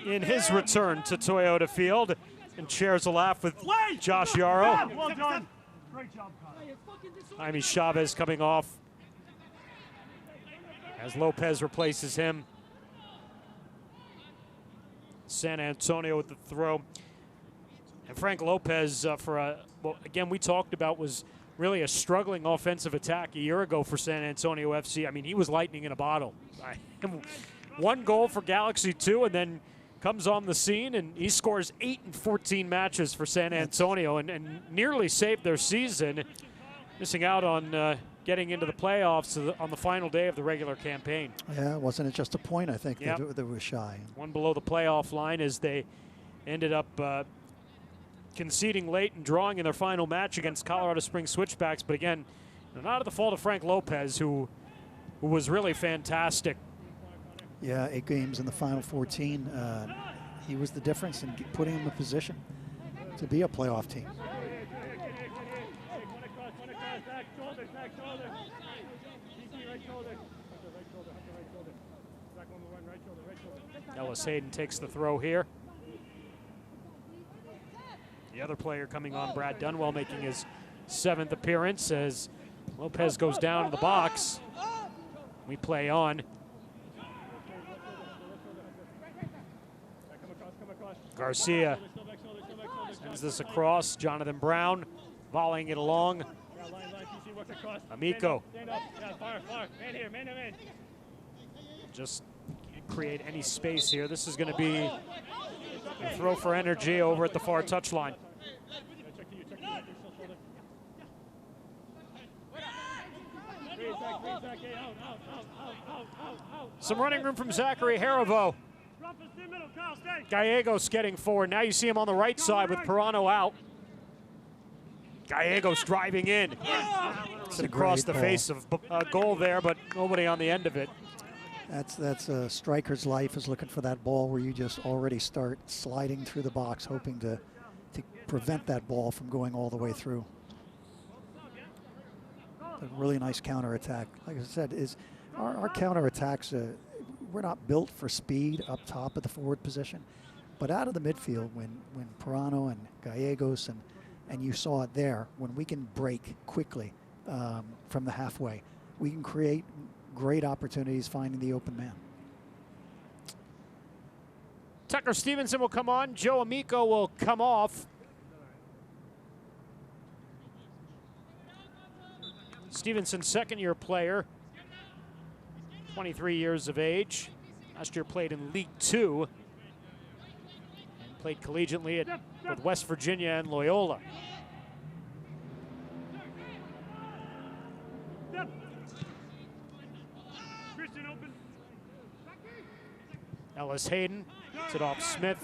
in his return to Toyota Field, and shares a laugh with Josh Yarrow. Well done. Great job, Jaime Chavez coming off as Lopez replaces him. San Antonio with the throw. And Frank Lopez, well, again, we talked about was really a struggling offensive attack a year ago for San Antonio FC. I mean, he was lightning in a bottle. 1 goal for Galaxy 2, and then comes on the scene, and he scores 8 in 14 matches for San Antonio and nearly saved their season, missing out on getting into the playoffs on the final day of the regular campaign. Yeah, wasn't it just a point, I think, that was shy. 1 below the playoff line as they ended up conceding late and drawing in their final match against Colorado Springs Switchbacks. But again, not at the fault of Frank Lopez, who was really fantastic. Yeah, 8 games in the final 14. he was the difference in putting him in position to be a playoff team. Ellis Hayden takes the throw here. The other player coming on, Brad Dunwell, making his 7th appearance as Lopez goes down in the box. We play on. Garcia sends this across. Jonathan Brown volleying it along. Amico. Just can't create any space here. This is going to be a throw for energy over at the far touchline. Some running room from Zachary Haribo. Gallegos getting forward. Now you see him on the right side with Pirano out. Gallegos driving in. It's across the face of a goal there, but nobody on the end of it. That's a striker's life, is looking for that ball where you just already start sliding through the box, hoping to prevent that ball from going all the way through. A really nice counterattack. Like I said, is our counterattacks, we're not built for speed up top at the forward position, but out of the midfield, when Pirano and Gallegos and you saw it there, when we can break quickly from the halfway, we can create great opportunities finding the open man. Tucker Stevenson will come on. Joe Amico will come off. Stevenson, second-year player, 23 years of age. Last year played in League Two. And played collegiately with West Virginia and Loyola. Ellis Hayden gets it off Smith.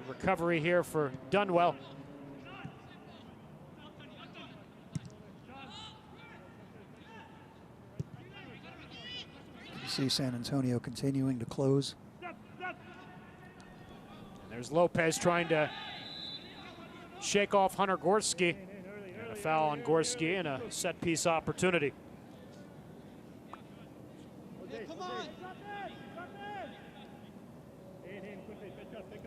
Recovery here for Dunwell. You see San Antonio continuing to close. And there's Lopez trying to shake off Hunter Gorski. And a foul on Gorski and a set piece opportunity.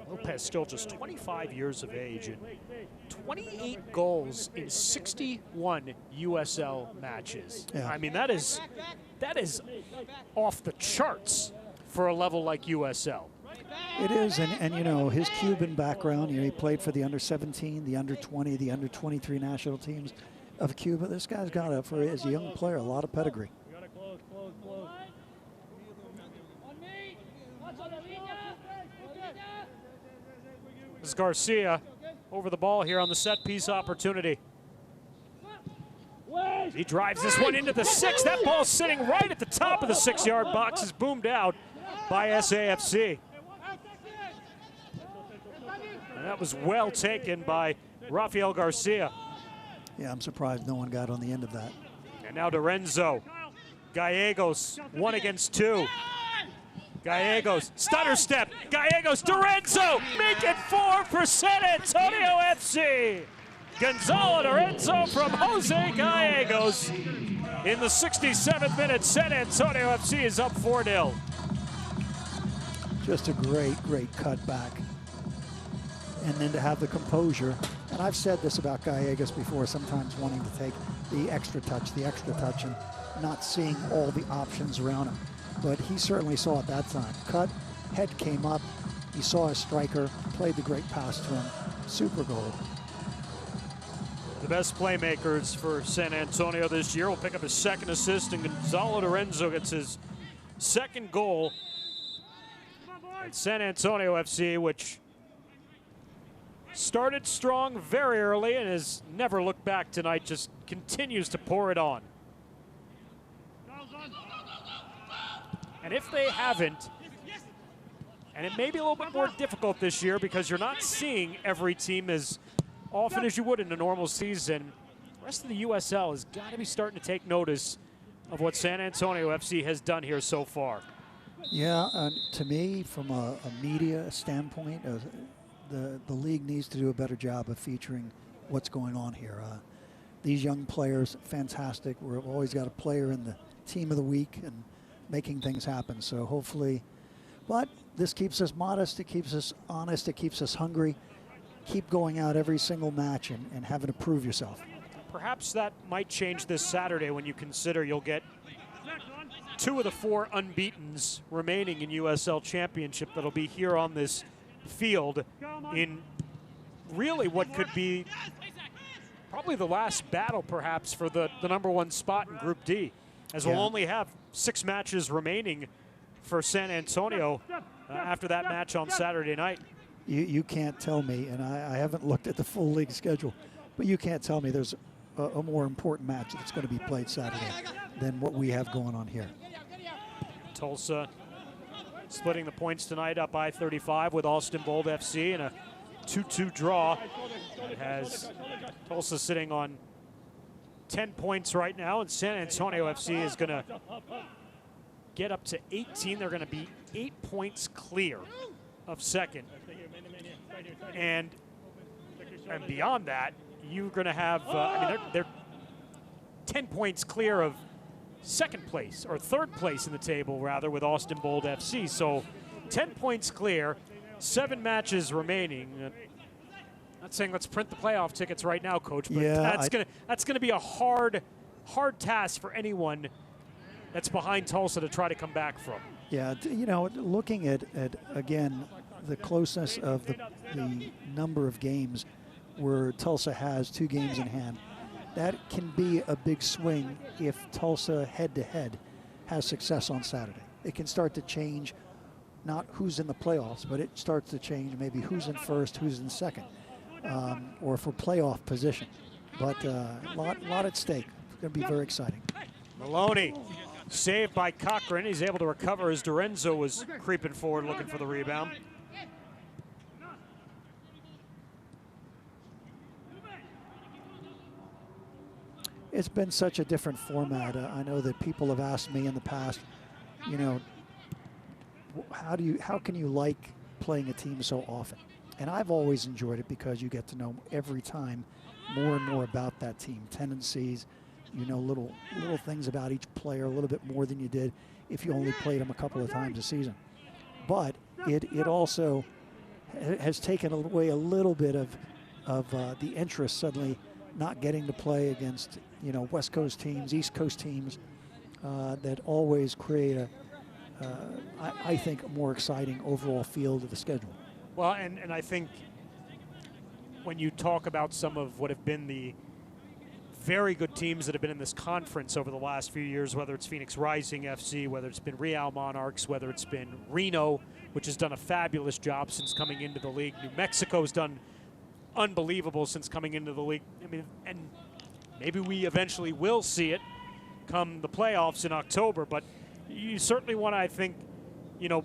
Lopez still just 25 years of age and 28 goals in 61 USL matches. Yeah. I mean, that is off the charts for a level like USL. It is, and you know, his Cuban background, you know, he played for the under-17, the under-20, the under-23 national teams of Cuba. This guy's got, for as a young player, a lot of pedigree. This is Garcia over the ball here on the set piece opportunity. He drives this one into the 6. That ball's sitting right at the top of the 6-yard box, is boomed out by SAFC. And that was well taken by Rafael Garcia. Yeah, I'm surprised no one got on the end of that. And now Dorenzo. Gallegos, 1 against 2. Gallegos, stutter step. Gallegos, Dorenzo, make it 4 for San Antonio FC. Gonzalo Dorenzo from Jose Gallegos. In the 67th minute, San Antonio FC is up 4-0. Just a great cutback. And then to have the composure. And I've said this about Gallegos before, sometimes wanting to take the extra touch, and not seeing all the options around him. But he certainly saw it that time. Cut, head came up, he saw a striker, played the great pass to him. Super goal. The best playmakers for San Antonio this year will pick up his 2nd assist, and Gonzalo Dorenzo gets his 2nd goal at San Antonio FC, which started strong very early and has never looked back tonight, just continues to pour it on. And if they haven't, and it may be a little bit more difficult this year because you're not seeing every team as often as you would in a normal season, the rest of the USL has got to be starting to take notice of what San Antonio FC has done here so far. Yeah, to me, from a media standpoint, the league needs to do a better job of featuring what's going on here. These young players, fantastic. We've always got a player in the team of the week and making things happen. So hopefully, but this keeps us modest, it keeps us honest, it keeps us hungry. Keep going out every single match and having to prove yourself. Perhaps that might change this Saturday when you consider you'll get 2 of the 4 unbeatens remaining in USL Championship that'll be here on this field in really what could be probably the last battle perhaps for the #1 spot in Group D, as we'll only have 6 matches remaining for San Antonio after that match on Saturday night. You can't tell me, and I haven't looked at the full league schedule, but you can't tell me there's a more important match that's going to be played Saturday than what we have going on here. Tulsa splitting the points tonight up by 35 with Austin Bold FC in a 2-2 draw. It has Tulsa sitting on 10 points right now, and San Antonio FC is going to get up to 18. They're going to be 8 points clear of second. And beyond that, you're going to have, they're 10 points clear of second place, or third place in the table, rather, with Austin Bold FC. So 10 points clear, 7 matches remaining. Not saying let's print the playoff tickets right now, Coach, but that's gonna be a hard task for anyone that's behind Tulsa to try to come back from. Yeah, you know, looking at again, the closeness of the number of games where Tulsa has 2 games in hand, that can be a big swing if Tulsa head-to-head has success on Saturday. It can start to change not who's in the playoffs, but it starts to change maybe who's in first, who's in second, or for playoff position. But a lot at stake. It's going to be very exciting. Maloney saved by Cochran. He's able to recover as Dorenzo was creeping forward looking for the rebound. It's been such a different format. I know that people have asked me in the past, you know, how can you like playing a team so often? And I've always enjoyed it because you get to know every time more and more about that team, tendencies, you know, little things about each player a little bit more than you did if you only played them a couple of times a season. But it also has taken away a little bit of the interest suddenly, not getting to play against, you know, West Coast teams, East Coast teams that always create I think, a more exciting overall field of the schedule. Well, and I think when you talk about some of what have been the very good teams that have been in this conference over the last few years, whether it's Phoenix Rising FC, whether it's been Real Monarchs, whether it's been Reno, which has done a fabulous job since coming into the league. New Mexico's done unbelievable since coming into the league. I mean, and maybe we eventually will see it come the playoffs in October, but you certainly want to, I think, you know,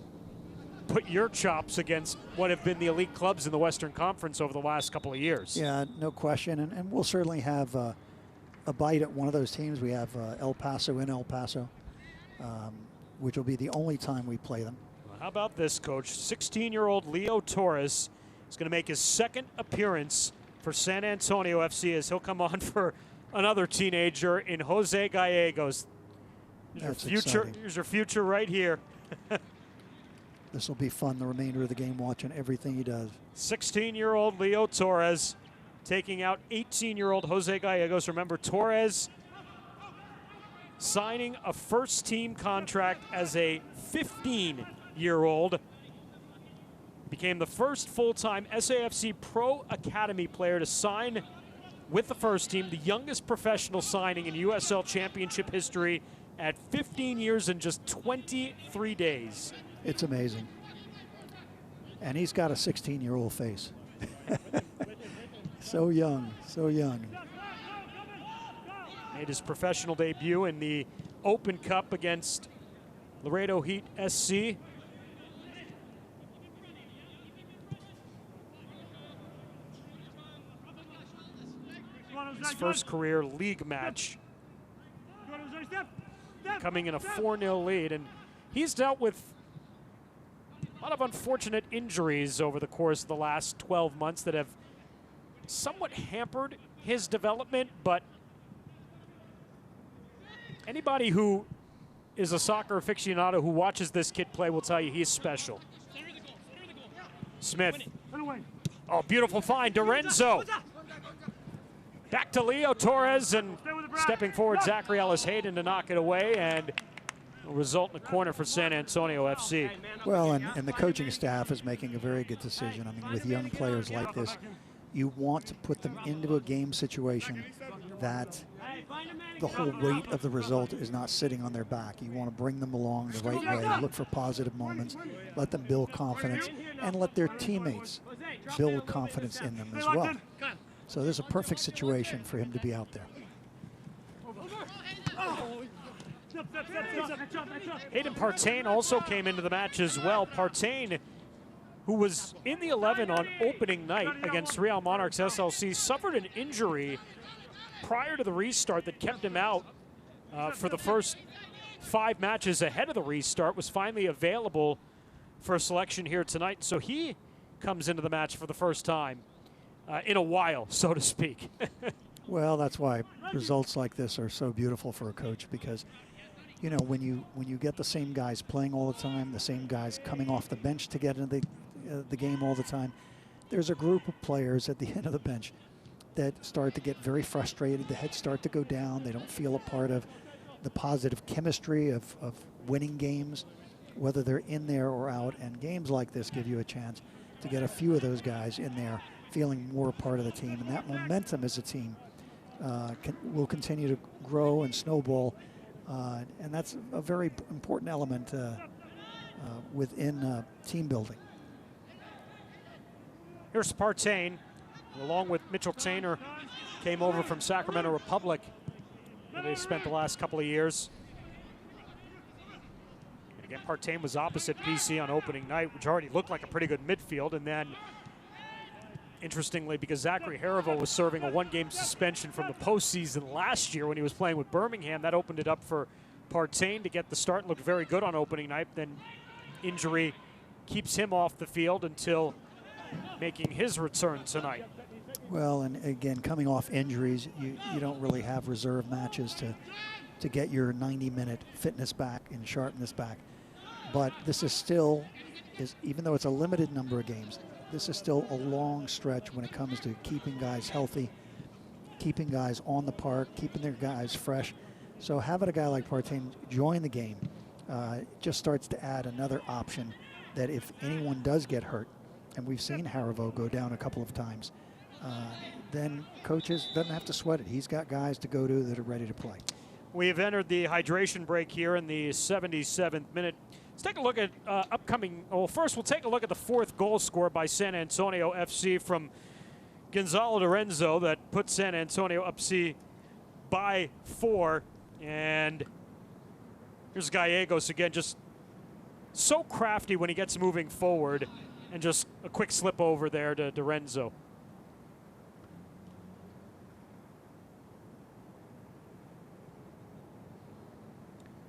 put your chops against what have been the elite clubs in the Western Conference over the last couple of years. Yeah, no question, and we'll certainly have a bite at one of those teams. We have El Paso in El Paso, which will be the only time we play them. Well, how about this, Coach? 16-year-old Leo Torres is going to make his second appearance for San Antonio FC as he'll come on for another teenager in Jose Gallegos. That's Here's your future right here. This will be fun the remainder of the game, watching everything he does. 16-year-old Leo Torres taking out 18-year-old Jose Gallegos. Remember, Torres signing a first-team contract as a 15-year-old. Became the first full-time SAFC Pro Academy player to sign with the first team, the youngest professional signing in USL Championship history at 15 years and just 23 days. It's amazing. And he's got a 16-year-old face. So young, so young. Made his professional debut in the Open Cup against Laredo Heat SC. His first career league match, coming in a 4-0 lead. And he's dealt with lot of unfortunate injuries over the course of the last 12 months that have somewhat hampered his development, but anybody who is a soccer aficionado who watches this kid play will tell you he's special. Smith. Oh, beautiful find. Dorenzo. Back to Leo Torres, and stepping forward, Zachary Ellis-Hayden to knock it away, and a result in a corner for San Antonio FC. Well, and the coaching staff is making a very good decision. I mean, with young players like this, you want to put them into a game situation that the whole weight of the result is not sitting on their back. You want to bring them along the right way, look for positive moments, let them build confidence, and let their teammates build confidence in them as well. So there's a perfect situation for him to be out there. Hayden Partain also came into the match as well. Partain, who was in the 11 on opening night against Real Monarchs SLC, suffered an injury prior to the restart that kept him out for the first 5 matches ahead of the restart, was finally available for selection here tonight. So he comes into the match for the first time in a while, so to speak. Well, that's why results like this are so beautiful for a coach, because you know, when you get the same guys playing all the time, the same guys coming off the bench to get into the game all the time, there's a group of players at the end of the bench that start to get very frustrated. The heads start to go down. They don't feel a part of the positive chemistry of winning games, whether they're in there or out. And games like this give you a chance to get a few of those guys in there feeling more a part of the team. And that momentum as a team will continue to grow and snowball. And that's a very important element within team building. Here's Partain, along with Mitchell Tainer, came over from Sacramento Republic, where they spent the last couple of years. And again, Partain was opposite PC on opening night, which already looked like a pretty good midfield. And then, interestingly, because Zachary Harivo was serving a 1-game suspension from the postseason last year when he was playing with Birmingham, that opened it up for Partain to get the start. Looked very good on opening night. Then injury keeps him off the field until making his return tonight. Well, and again, coming off injuries, you don't really have reserve matches to get your 90-minute fitness back and sharpness back. But this is still, even though it's a limited number of games, this is still a long stretch when it comes to keeping guys healthy, keeping guys on the park, keeping their guys fresh. So having a guy like Partain join the game just starts to add another option that if anyone does get hurt, and we've seen Harivo go down a couple of times, then coaches doesn't have to sweat it. He's got guys to go to that are ready to play. We have entered the hydration break here in the 77th minute. Let's take a look at upcoming. Well, first we'll take a look at the 4th goal scored by San Antonio FC from Gonzalo Dorenzo that put San Antonio FC by 4. And here's Gallegos again, just so crafty when he gets moving forward, and just a quick slip over there to Dorenzo.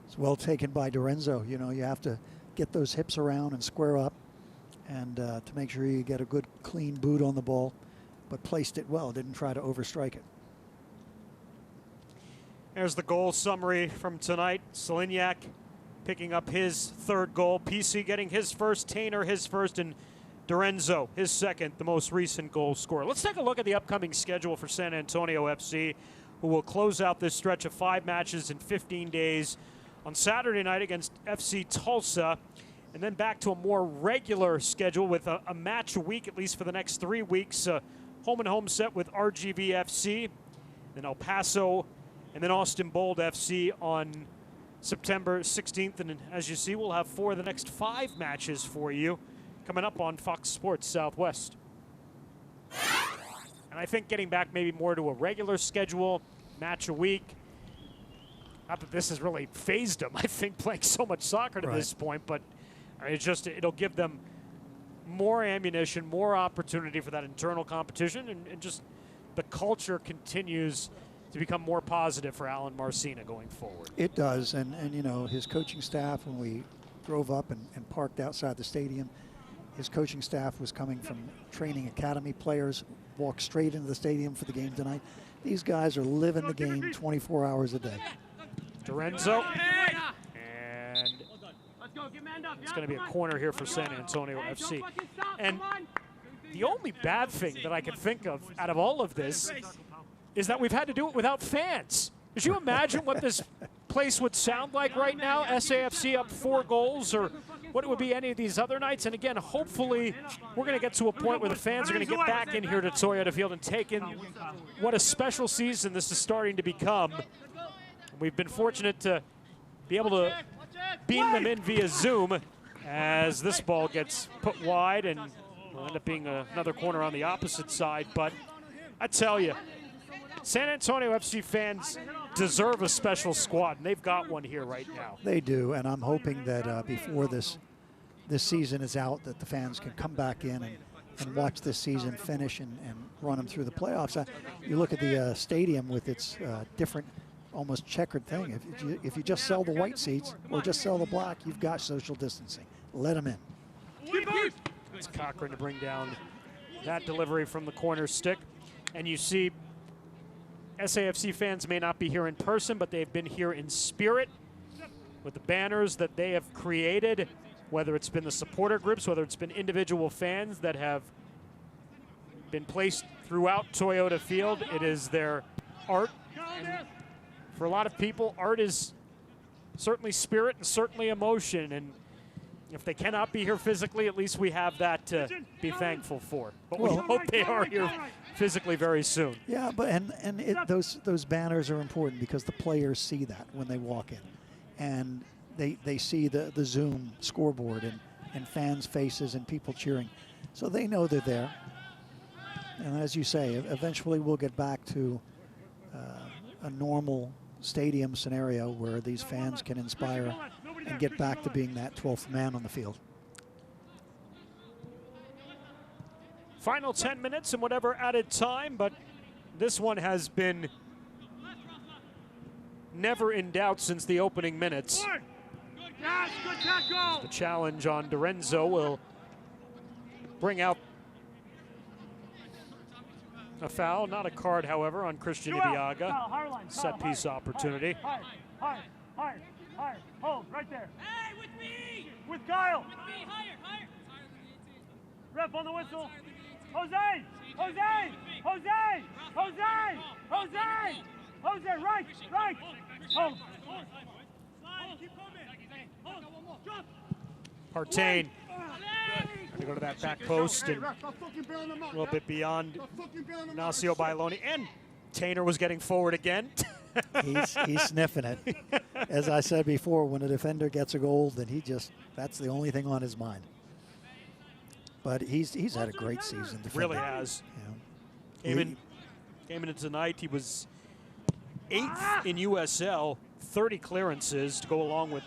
It's well taken by Dorenzo. You know, you have to get those hips around and square up, and to make sure you get a good clean boot on the ball, but placed it well, didn't try to overstrike it. There's the goal summary from tonight. Seliniak picking up his 3rd goal. PC getting his first, Tainer his first, and Dorenzo his 2nd, the most recent goal scorer. Let's take a look at the upcoming schedule for San Antonio FC, who will close out this stretch of 5 matches in 15 days on Saturday night against FC Tulsa, and then back to a more regular schedule with a match a week, at least for the next 3 weeks. Home and home set with RGV FC, then El Paso, and then Austin Bold FC on September 16th. And as you see, we'll have 4 of the next 5 matches for you coming up on Fox Sports Southwest. And I think getting back maybe more to a regular schedule, match a week, not that this has really phased them, I think, playing so much soccer to this point, but it'll give them more ammunition, more opportunity for that internal competition, and just the culture continues to become more positive for Alan Marcina going forward. It does, and you know, his coaching staff, when we drove up and parked outside the stadium, his coaching staff was coming from training academy players, walked straight into the stadium for the game tonight. These guys are living the game 24 hours a day. Dorenzo, and it's going to be a corner here for San Antonio FC. And the only bad thing that I can think of out of all of this is that we've had to do it without fans. Could you imagine what this place would sound like right now? SAFC up 4 goals, or what it would be any of these other nights. And again, hopefully we're going to get to a point where the fans are going to get back in here to Toyota Field and take in what a special season this is starting to become. We've been fortunate to be able to beam them in via Zoom as this ball gets put wide and will end up being another corner on the opposite side. But I tell you, San Antonio FC fans deserve a special squad, and they've got one here right now. They do, and I'm hoping that before this season is out, that the fans can come back in and watch this season finish and run them through the playoffs. You look at the stadium with its different, almost checkered thing. If you just sell the white seats or just sell the black, you've got social distancing. Let them in. It's Cochran to bring down that delivery from the corner stick. And you see SAFC fans may not be here in person, but they've been here in spirit with the banners that they have created, whether it's been the supporter groups, whether it's been individual fans that have been placed throughout Toyota Field. It is their art. And for a lot of people, art is certainly spirit and certainly emotion. And if they cannot be here physically, at least we have that to be thankful for. But we hope they are here physically very soon. Yeah, but those banners are important because the players see that when they walk in, and they see the Zoom scoreboard and fans' faces and people cheering, so they know they're there. And as you say, eventually we'll get back to a normal stadium scenario where these fans can inspire and get back to being that 12th man on the field. Final 10 minutes and whatever added time, but this one has been never in doubt since the opening minutes. The challenge on Dorenzo will bring out a foul, not a card, however, on Christian Ibiaga. Set piece opportunity. Higher. Hold, right there. Hey, with me! With Kyle! With me, higher. Ref on the whistle. Jose, right! Hold. Partain to go to that back post and a little bit beyond Ignacio Bailoni. And Tainer was getting forward again. He's sniffing it. As I said before, when a defender gets a goal, then that's the only thing on his mind. But he's had a great season. Really has. Came in tonight, he was 8th in USL, 30 clearances to go along with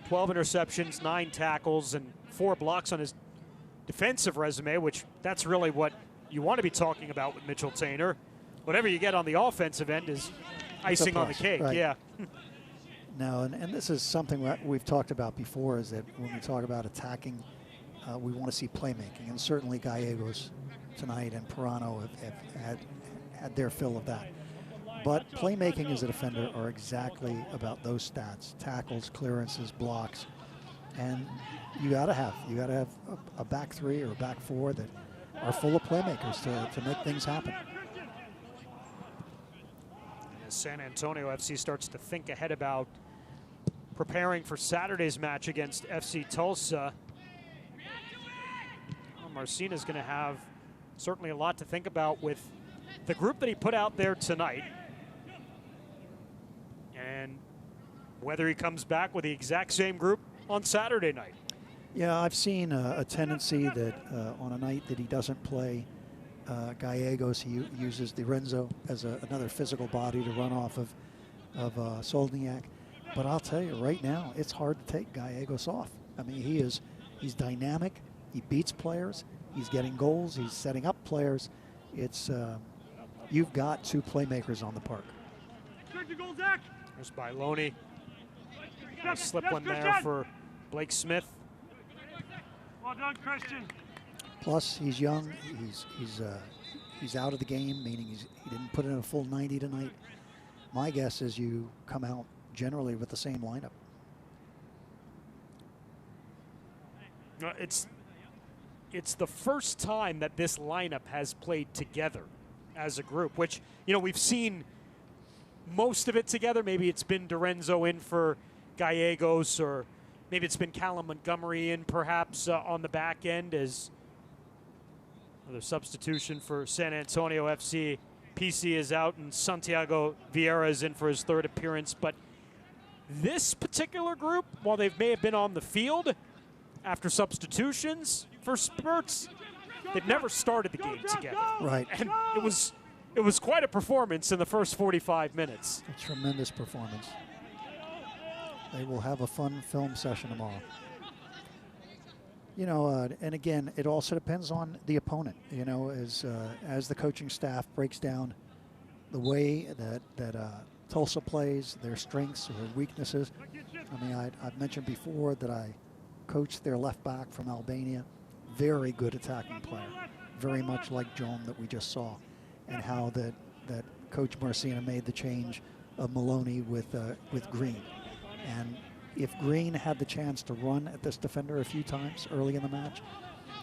12 interceptions, 9 tackles, and 4 blocks on his defensive resume, which that's really what you want to be talking about with Mitchell Tainer. Whatever you get on the offensive end is icing on the cake, right. Yeah. No, and this is something that we've talked about before, is that when we talk about attacking, we want to see playmaking, and certainly Gallegos tonight and Pirano have had their fill of that. But playmaking as a defender are exactly about those stats: tackles, clearances, blocks, and you got to have a back 3 or a back 4 that are full of playmakers to make things happen. As San Antonio FC starts to think ahead about preparing for Saturday's match against FC Tulsa, Marcina's going to have certainly a lot to think about with the group that he put out there tonight, and whether he comes back with the exact same group on Saturday night. Yeah, I've seen a tendency that on a night that he doesn't play Gallegos, he uses Dorenzo as another physical body to run off of Solniak. But I'll tell you right now, it's hard to take Gallegos off. I mean, he's dynamic. He beats players. He's getting goals. He's setting up players. It's you've got 2 playmakers on the park. There's Bailoni. Slip one there for Blake Smith. Well done, Christian. Plus, he's young. He's out of the game, meaning he didn't put in a full 90 tonight. My guess is you come out generally with the same lineup. It's the first time that this lineup has played together as a group, which, you know, we've seen most of it together. Maybe it's been Dorenzo in for Gallegos, or maybe it's been Callum Montgomery in perhaps on the back end as another substitution for San Antonio FC. PC is out and Santiago Vieira is in for his third appearance. But this particular group, while they may have been on the field after substitutions for spurts, they've never started the game together. Right. And it was quite a performance in the first 45 minutes. A tremendous performance. They will have a fun film session tomorrow. You know, and again, it also depends on the opponent. You know, as the coaching staff breaks down the way that Tulsa plays, their strengths or weaknesses. I mean, I've mentioned before that I coached their left back from Albania. Very good attacking player, very much like John that we just saw, and how that Coach Marcina made the change of Maloney with Green. And if Green had the chance to run at this defender a few times early in the match,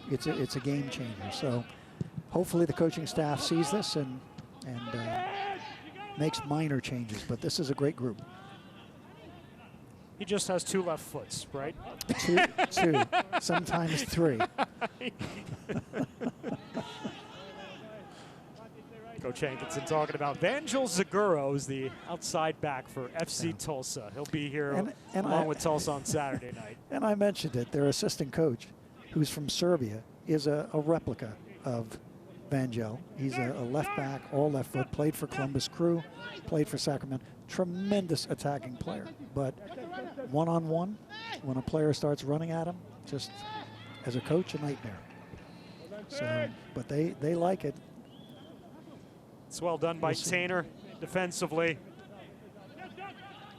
it's a game changer. So hopefully the coaching staff sees this and makes minor changes. But this is a great group. He just has 2 left foots, right? Two, sometimes 3. Coach Hankinson talking about Vanjel Zaguro is the outside back for FC Tulsa. He'll be here along with Tulsa on Saturday night. And I mentioned it, their assistant coach, who's from Serbia, is a replica of Vanjel. He's a left back, all left foot, played for Columbus Crew, played for Sacramento. Tremendous attacking player. But one-on-one, when a player starts running at him, just as a coach, a nightmare. So, but they like it. It's well done by Tainer defensively.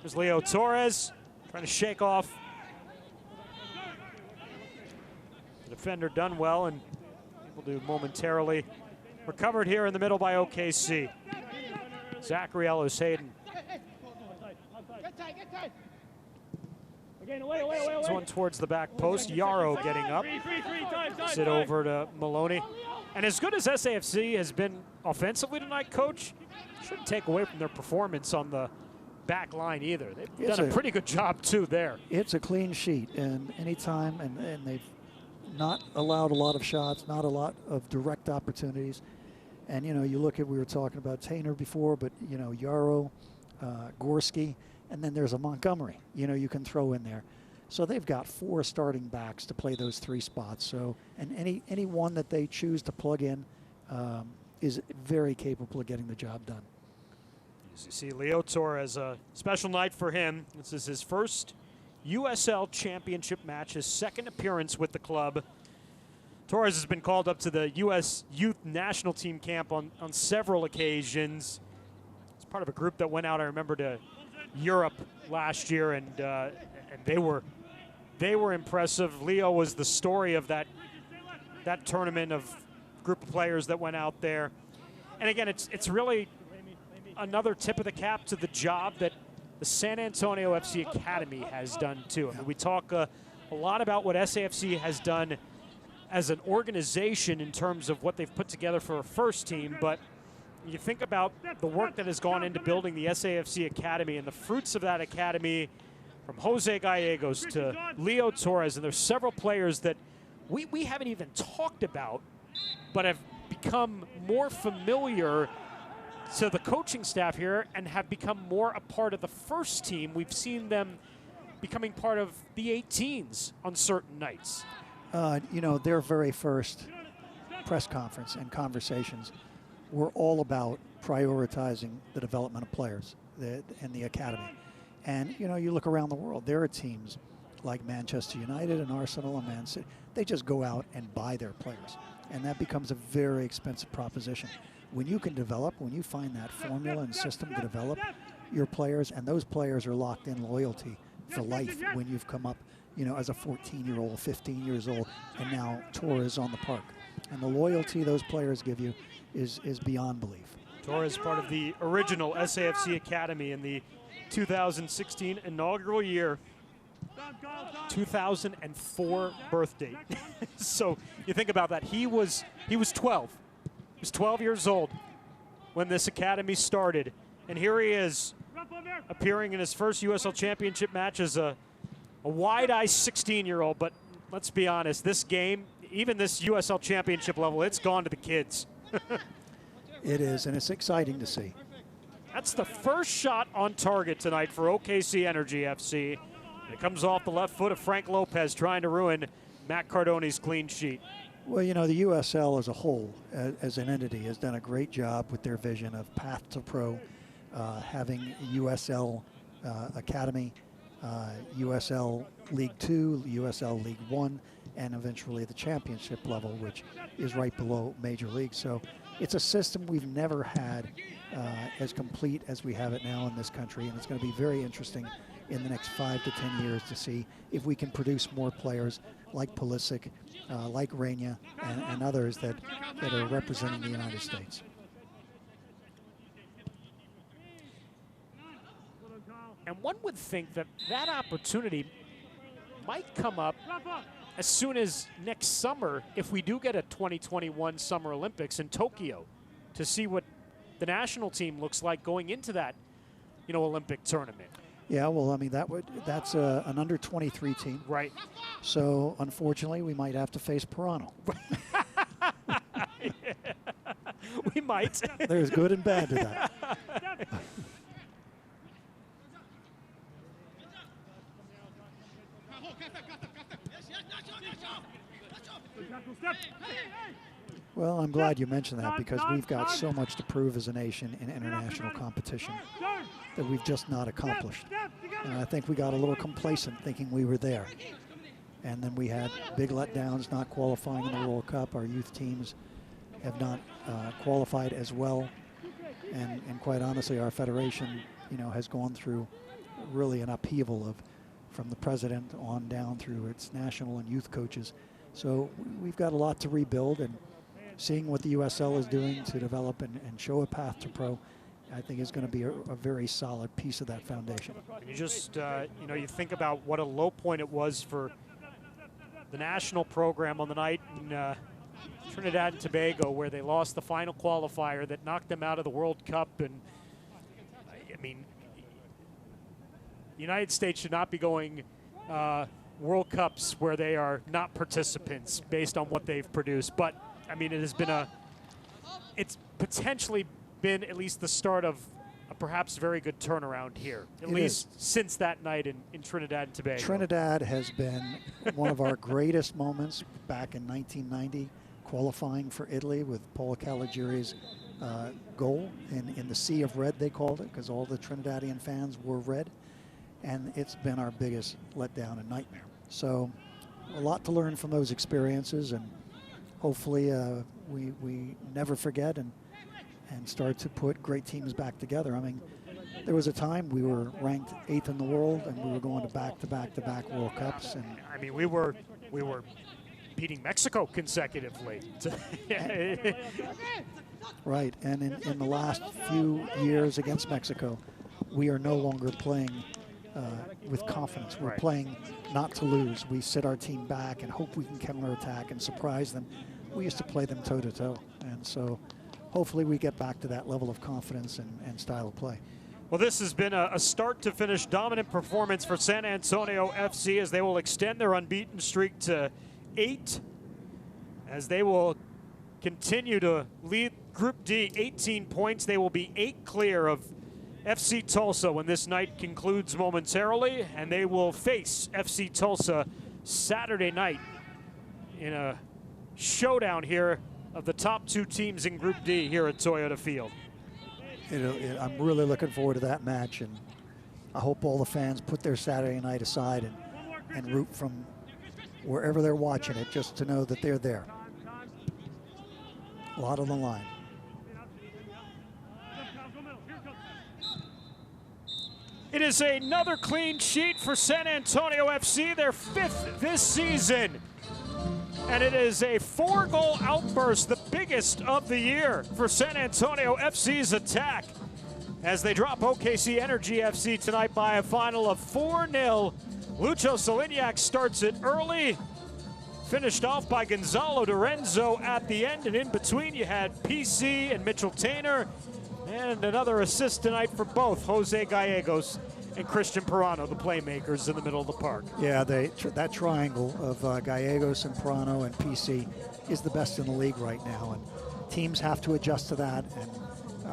There's Leo Torres trying to shake off the defender, done well, and able to momentarily recovered here in the middle by OKC. Zachary Ellis Hayden. This one towards the back post. Yarrow getting up. Sit over to Maloney. And as good as SAFC has been offensively tonight, Coach, shouldn't take away from their performance on the back line either. They've done a pretty good job, too, there. It's a clean sheet, and anytime, and they've not allowed a lot of shots, not a lot of direct opportunities. And, you know, you look at, we were talking about Tainer before, but, you know, Yarrow, Gorski, and then there's a Montgomery, you know, you can throw in there. So they've got 4 starting backs to play those 3 spots. So, and any one that they choose to plug in is very capable of getting the job done. As you see, Leo Torres, a special night for him. This is his first USL Championship match, his second appearance with the club. Torres has been called up to the U.S. Youth National Team camp on several occasions. It's part of a group that went out, I remember, to Europe last year, and they were impressive. Leo was the story of that tournament of group of players that went out there. And again, it's really another tip of the cap to the job that the San Antonio FC Academy has done too. I mean, we talk a lot about what SAFC has done as an organization in terms of what they've put together for a first team, but you think about the work that has gone into building the SAFC Academy and the fruits of that academy, from Jose Gallegos to Leo Torres, and there's several players that we haven't even talked about, but have become more familiar to the coaching staff here and have become more a part of the first team. We've seen them becoming part of the 18s on certain nights. You know, their very first press conference and conversations were all about prioritizing the development of players in the academy. And, you know, you look around the world, there are teams like Manchester United and Arsenal and Man City. They just go out and buy their players. And that becomes a very expensive proposition. When you can develop, when you find that formula and system to develop your players, and those players are locked in loyalty for life when you've come up, you know, as a 14-year-old, 15 years old, and now Torres on the park. And the loyalty those players give you is beyond belief. Torres, part of the original SAFC Academy in the 2016 inaugural year, 2004 birth date. So you think about that. He was 12. He was 12 years old when this academy started, and here he is appearing in his first USL Championship match as a wide-eyed 16-year-old. But let's be honest, this game, even this USL Championship level, it's gone to the kids. It is, and it's exciting to see. That's the first shot on target tonight for OKC Energy FC. It comes off the left foot of Frank Lopez, trying to ruin Matt Cardone's clean sheet. Well, you know, the USL as a whole, as an entity, has done a great job with their vision of path to pro, having USL Academy, USL League 2, USL League 1, and eventually the championship level, which is right below Major League. So it's a system we've never had as complete as we have it now in this country, and it's going to be very interesting in the next 5 to 10 years to see if we can produce more players like Pulisic, like Reina, and others that are representing the United States. And one would think that that opportunity might come up as soon as next summer if we do get a 2021 Summer Olympics in Tokyo, to see what the national team looks like going into that, you know, Olympic tournament. Yeah, well, I mean, that's an under-23 team. Right. So, unfortunately, we might have to face Pirano. Yeah. We might. There's good and bad to that. Well, I'm glad you mentioned that, because we've got so much to prove as a nation in international competition that we've just not accomplished. And I think we got a little complacent thinking we were there. And then we had big letdowns, not qualifying in the World Cup. Our youth teams have not qualified as well. And quite honestly, our federation, you know, has gone through really an upheaval from the president on down through its national and youth coaches. So we've got a lot to rebuild, and seeing what the USL is doing to develop and show a path to pro, I think is going to be a very solid piece of that foundation. You just, you know, you think about what a low point it was for the national program on the night in Trinidad and Tobago, where they lost the final qualifier that knocked them out of the World Cup. And I mean, the United States should not be going World Cups where they are not participants based on what they've produced. But I mean, it has been it's potentially been at least the start of a perhaps very good turnaround here, at least since that night in Trinidad and Tobago. Trinidad has been one of our greatest moments back in 1990, qualifying for Italy with Paul Caligiuri's goal in the Sea of Red, they called it, because all the Trinidadian fans were red. And it's been our biggest letdown and nightmare. So a lot to learn from those experiences, and hopefully we never forget and start to put great teams back together. I mean, there was a time we were ranked 8th in the world, and we were going to back-to-back World Cups. And I mean, we were beating Mexico consecutively. Right, and in the last few years against Mexico, we are no longer playing with confidence. We're playing not to lose. We sit our team back and hope we can counterattack and surprise them. We used to play them toe-to-toe, and so hopefully we get back to that level of confidence and style of play. Well, this has been a start-to-finish dominant performance for San Antonio FC, as they will extend their unbeaten streak to 8, as they will continue to lead Group D 18 points. They will be 8 clear of FC Tulsa when this night concludes momentarily, and they will face FC Tulsa Saturday night in a showdown here of the top 2 teams in Group D here at Toyota Field. I'm really looking forward to that match, and I hope all the fans put their Saturday night aside and root from wherever they're watching it, just to know that they're there. A lot on the line. It is another clean sheet for San Antonio FC, their 5th this season. And it is a 4-goal outburst, the biggest of the year for San Antonio FC's attack, as they drop OKC Energy FC tonight by a final of 4-0. Lucho Soliniak starts it early, finished off by Gonzalo Dorenzo at the end, and in between you had PC and Mitchell Tainer, and another assist tonight for both Jose Gallegos and Christian Pirano, the playmakers in the middle of the park. Yeah, that triangle of Gallegos and Pirano and PC is the best in the league right now, and teams have to adjust to that, and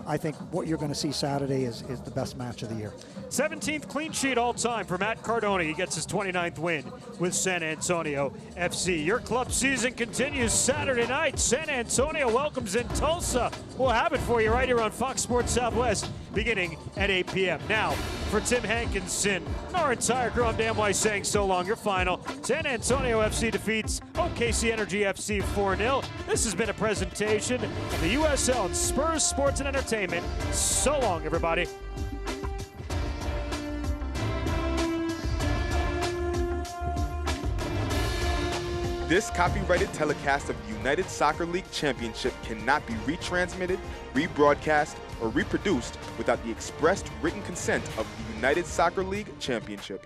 I think what you're going to see Saturday is the best match of the year. 17th clean sheet all time for Matt Cardone. He gets his 29th win with San Antonio FC. Your club season continues Saturday night. San Antonio welcomes in Tulsa. We'll have it for you right here on Fox Sports Southwest beginning at 8 p.m. Now, for Tim Hankinson and our entire crew, I'm Dan Weiss saying so long. Your final, San Antonio FC defeats OKC Energy FC 4-0. This has been a presentation of the USL and Spurs Sports and Entertainment. So long, everybody. This copyrighted telecast of the United Soccer League Championship cannot be retransmitted, rebroadcast, or reproduced without the expressed written consent of the United Soccer League Championship.